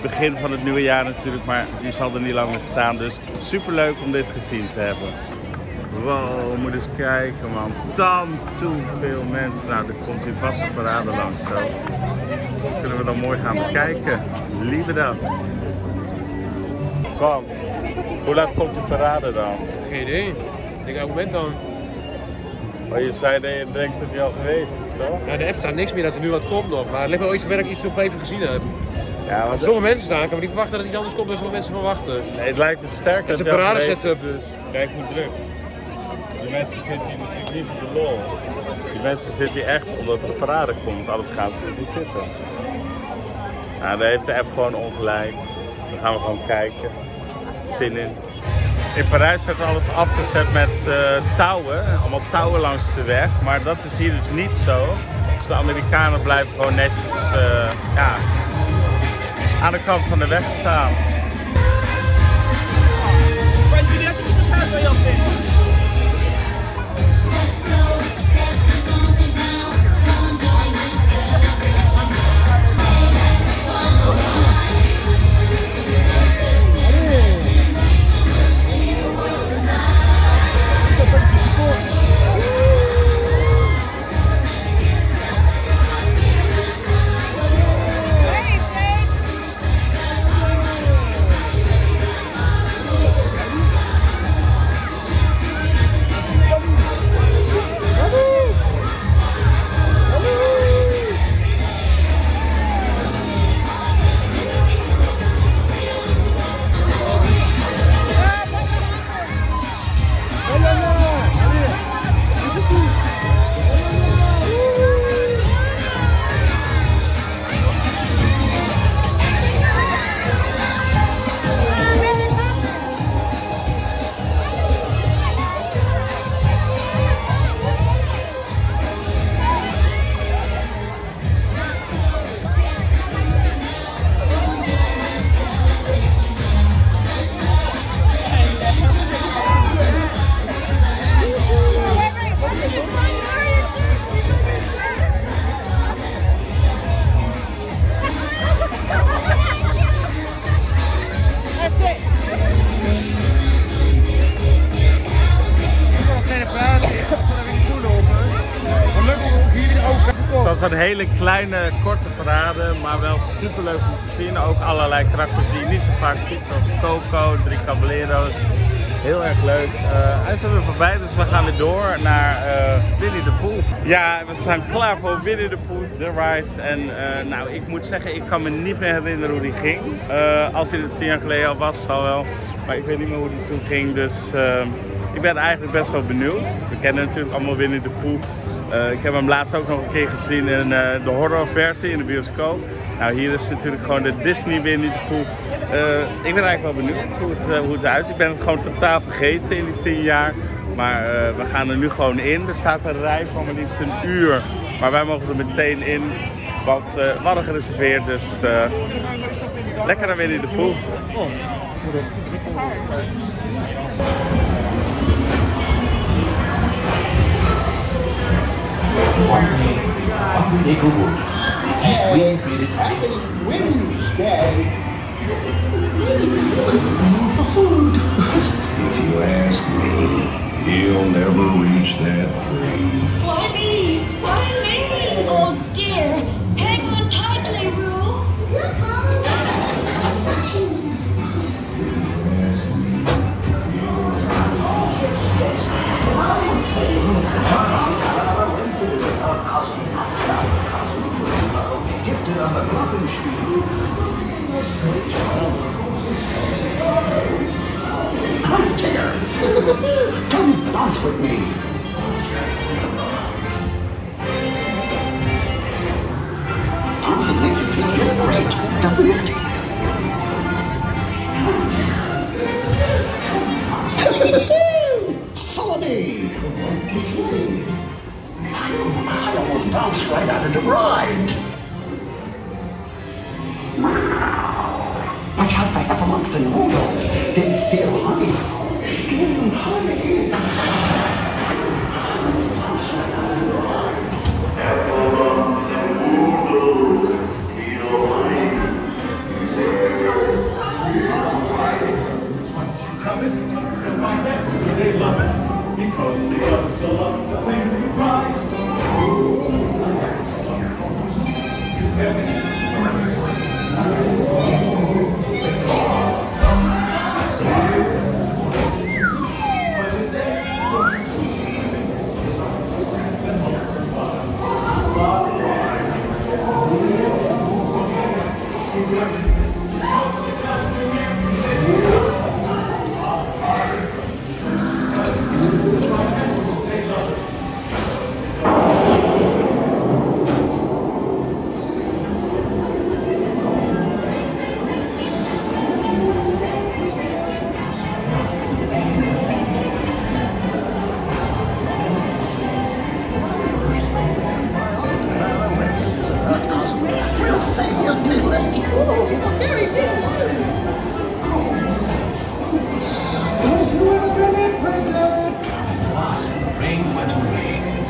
Begin van het nieuwe jaar natuurlijk. Maar die zal er niet lang meer staan. Dus super leuk om dit gezien te hebben. Wow, moet eens kijken man. Te veel mensen. Nou, er komt hier vast een parade langs zo. Dat kunnen we dan mooi gaan bekijken. Lieve dat. 12. Hoe laat komt die parade dan? Geen idee. Ik denk elk moment dan. Maar je zei dat je denkt dat hij al geweest is, toch? Ja, de app staat niks meer dat er nu wat komt nog. Maar het ligt wel iets waar ik iets nog even gezien heb. Ja, als sommige mensen staan, kan ik niet verwachten dat iets anders komt dan sommige mensen verwachten. Nee, het lijkt me sterk. Dat is een parade setup dus. Kijk hoe druk. Die mensen zitten hier natuurlijk niet voor de lol. Die mensen zitten hier echt omdat er een parade komt, anders gaan ze er niet zitten. Nou, daar heeft de app gewoon ongelijk. Dan gaan we gewoon kijken. Zin in. In Parijs werd alles afgezet met touwen, allemaal touwen langs de weg. Maar dat is hier dus niet zo. Dus de Amerikanen blijven gewoon netjes ja, aan de kant van de weg staan. Het was een hele kleine, korte parade, maar wel super leuk om te zien. Ook allerlei karakters die je niet zo vaak ziet, zoals Coco, 3 Caballeros. Heel erg leuk. Hij is er weer voorbij, dus we gaan weer door naar Winnie the Pooh. Ja, we staan klaar voor Winnie the Pooh, de ride. En nou, ik moet zeggen, ik kan me niet meer herinneren hoe die ging. Als hij er 10 jaar geleden al was, zal wel. Maar ik weet niet meer hoe die toen ging, dus ik ben eigenlijk best wel benieuwd. We kennen natuurlijk allemaal Winnie the Pooh. Ik heb hem laatst ook nog een keer gezien in de horrorversie in de bioscoop. Nou, hier is natuurlijk gewoon de Disney Winnie the Pooh. Ik ben eigenlijk wel benieuwd hoe het eruit ziet. Ik ben het gewoon totaal vergeten in die 10 jaar. Maar we gaan er nu gewoon in. Er staat een rij van maar liefst een uur. Maar wij mogen er meteen in. Want we hadden gereserveerd, dus lekker naar Winnie the Pooh. One day, up in Inglewood, the East Wind created Wednesday. For food. If you ask me, he'll never reach that grade. Why me? Why me? Oh dear. Hang on tightly, Roo. Gifted on the glockenspiel. Come, Tigger. Come dance with me. Dancing makes you feel just great, doesn't it? Follow me. I almost bounced right out of the ride. But have I ever looked the noodles? They feel honey. Skin honey. They love it because they love so love the thing that rides.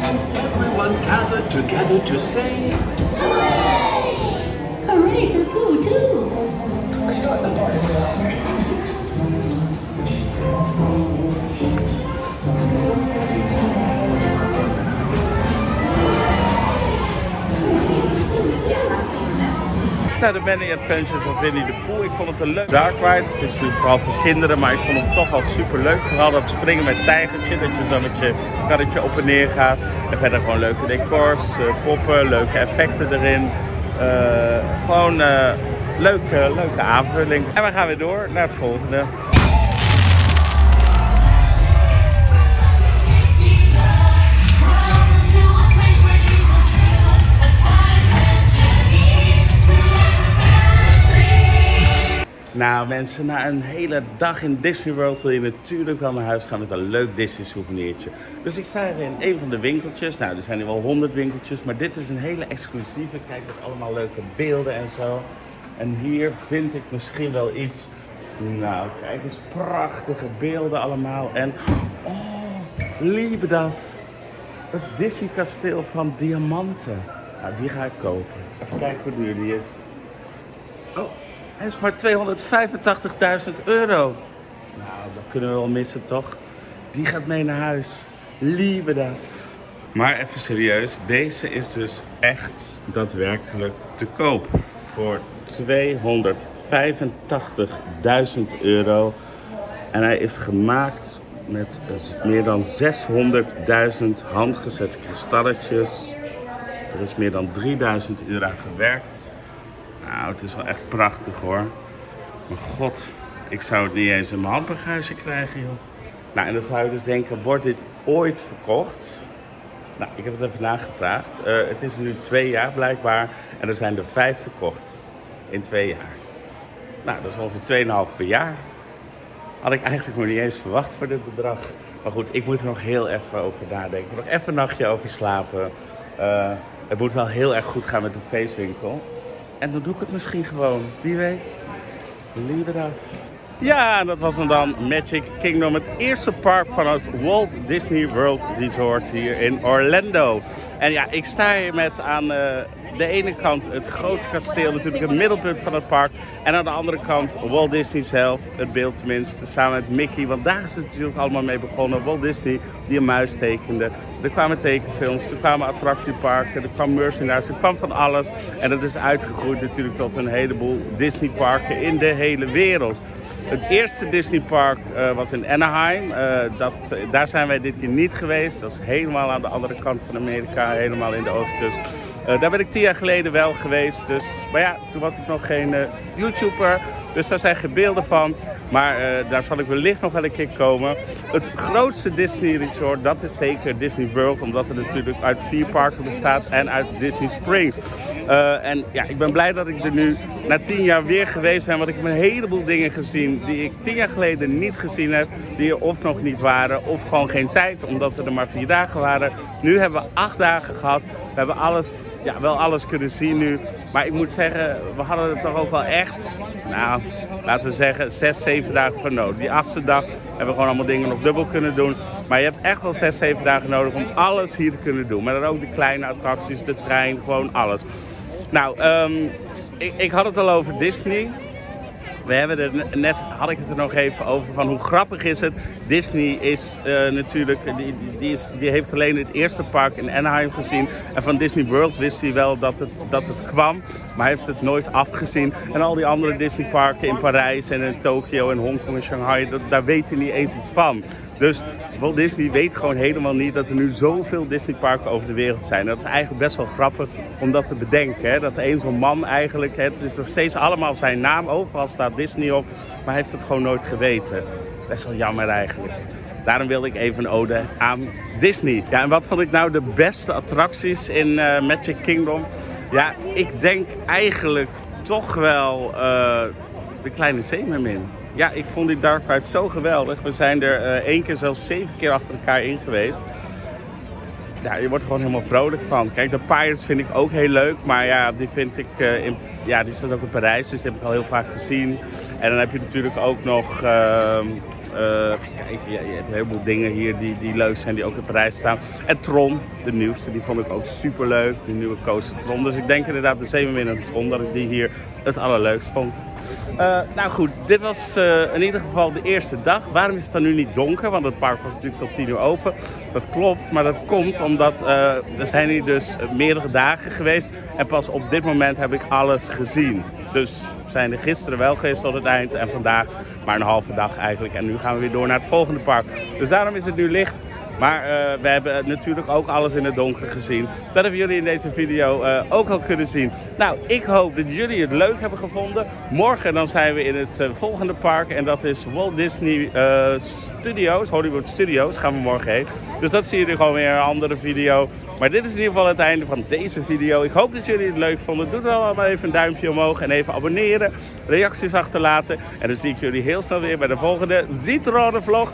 and everyone gathered together to say, Hooray! Hooray for Pooh, too! Start the party without me. Nou, de Many Adventures of Winnie the Pooh. Ik vond het een leuk dark ride. Het is natuurlijk vooral voor kinderen, maar ik vond hem toch wel super leuk. Vooral dat springen met tijgertje, dat je zo met je karretje op en neer gaat. En verder gewoon leuke decors, poppen, leuke effecten erin. Gewoon leuke aanvulling. En we gaan weer door naar het volgende. Nou mensen, na een hele dag in Disneyworld wil je natuurlijk wel naar huis gaan met een leuk Disney souvenirtje. Dus ik sta hier in een van de winkeltjes. Nou, er zijn hier wel 100 winkeltjes, maar dit is een hele exclusieve. Kijk, met allemaal leuke beelden en zo. En hier vind ik misschien wel iets. Nou, kijk eens, prachtige beelden allemaal. En, oh, lieve dat. Het Disney kasteel van diamanten. Nou, die ga ik kopen. Even kijken hoe duur die is. Oh. Hij is maar €285.000. Nou, dat kunnen we wel missen, toch? Die gaat mee naar huis. Lieve das. Maar even serieus, deze is dus echt daadwerkelijk te koop. Voor €285.000. En hij is gemaakt met meer dan 600.000 handgezette kristalletjes. Er is meer dan €3.000 aan gewerkt. Nou, het is wel echt prachtig hoor. Maar god, ik zou het niet eens in mijn handbagage krijgen joh. Nou, en dan zou je dus denken, wordt dit ooit verkocht? Nou, ik heb het even nagevraagd. Het is nu 2 jaar blijkbaar en er zijn er 5 verkocht in 2 jaar. Nou, dat is ongeveer 2,5 per jaar. Had ik eigenlijk nog niet eens verwacht voor dit bedrag. Maar goed, ik moet er nog heel even over nadenken. Nog even een nachtje over slapen. Het moet wel heel erg goed gaan met de feestwinkel. En dan doe ik het misschien gewoon. Wie weet. Lieve das. Ja, dat was hem dan Magic Kingdom. Het eerste park van het Walt Disney World Resort hier in Orlando. En ja, ik sta hier met aan de ene kant het grote kasteel, natuurlijk het middelpunt van het park. En aan de andere kant Walt Disney zelf, het beeld tenminste, samen met Mickey. Want daar is het natuurlijk allemaal mee begonnen. Walt Disney die een muis tekende. Er kwamen tekenfilms, er kwamen attractieparken, er kwam merchandise, er kwam van alles. En dat is uitgegroeid natuurlijk tot een heleboel Disneyparken in de hele wereld. Het eerste Disneypark was in Anaheim. Daar zijn wij dit keer niet geweest. Dat is helemaal aan de andere kant van Amerika, helemaal in de oostkust. Daar ben ik 10 jaar geleden wel geweest. Dus, maar ja, toen was ik nog geen YouTuber. Dus daar zijn geen beelden van. Maar daar zal ik wellicht nog wel een keer komen. Het grootste Disney resort, dat is zeker Disney World. Omdat het natuurlijk uit 4 parken bestaat en uit Disney Springs. En ja, ik ben blij dat ik er nu na 10 jaar weer geweest ben. Want ik heb een heleboel dingen gezien die ik 10 jaar geleden niet gezien heb. Die er of nog niet waren of gewoon geen tijd. Omdat we er maar 4 dagen waren. Nu hebben we 8 dagen gehad. We hebben alles, ja, wel alles kunnen zien nu. Maar ik moet zeggen, we hadden er toch ook wel echt, nou, laten we zeggen 6, 7 dagen voor nodig. Die 8e dag hebben we gewoon allemaal dingen nog dubbel kunnen doen. Maar je hebt echt wel 6, 7 dagen nodig om alles hier te kunnen doen. Maar dan ook de kleine attracties, de trein, gewoon alles. Nou, ik had het al over Disney. We hebben er net, had ik het er nog even over van hoe grappig is het. Disney is natuurlijk, die heeft alleen het eerste park in Anaheim gezien. En van Disney World wist hij wel dat het kwam, maar heeft het nooit afgezien. En al die andere Disney parken in Parijs en in Tokio en Hongkong en Shanghai, daar weet hij niet eens iets van. Dus Walt Disney weet gewoon helemaal niet dat er nu zoveel Disneyparken over de wereld zijn. Dat is eigenlijk best wel grappig om dat te bedenken. Hè? Dat een zo'n man eigenlijk, het is nog steeds allemaal zijn naam, overal staat Disney op. Maar hij heeft het gewoon nooit geweten. Best wel jammer eigenlijk. Daarom wilde ik even een ode aan Disney. Ja, en wat vond ik nou de beste attracties in Magic Kingdom? Ja, ik denk eigenlijk toch wel de Kleine Zeemermin. Ja, ik vond die dark ride zo geweldig. We zijn er 1 keer, zelfs 7 keer achter elkaar in geweest. Ja, je wordt er gewoon helemaal vrolijk van. Kijk, de Pirates vind ik ook heel leuk. Maar ja, die vind ik, die staat ook in Parijs. Dus die heb ik al heel vaak gezien. En dan heb je natuurlijk ook nog Kijk, je hebt een heleboel dingen hier die leuk zijn, die ook in Parijs staan. En Tron, de nieuwste, die vond ik ook super leuk. De nieuwe coaster Tron. Dus ik denk inderdaad de zeemermin Tron dat ik die hier het allerleukst vond. Nou goed, dit was in ieder geval de eerste dag. Waarom is het dan nu niet donker? Want het park was natuurlijk tot 10 uur open. Dat klopt, maar dat komt omdat er zijn hier dus meerdere dagen geweest. En pas op dit moment heb ik alles gezien. Dus we zijn er gisteren wel geweest tot het eind en vandaag maar een halve dag eigenlijk. En nu gaan we weer door naar het volgende park. Dus daarom is het nu licht. Maar we hebben natuurlijk ook alles in het donker gezien. Dat hebben jullie in deze video ook al kunnen zien. Nou, ik hoop dat jullie het leuk hebben gevonden. Morgen dan zijn we in het volgende park. En dat is Walt Disney Studios, Hollywood Studios gaan we morgen heen. Dus dat zie je gewoon weer in een andere video. Maar dit is in ieder geval het einde van deze video. Ik hoop dat jullie het leuk vonden. Doe dan allemaal even een duimpje omhoog en even abonneren. Reacties achterlaten. En dan zie ik jullie heel snel weer bij de volgende Zitronevlog.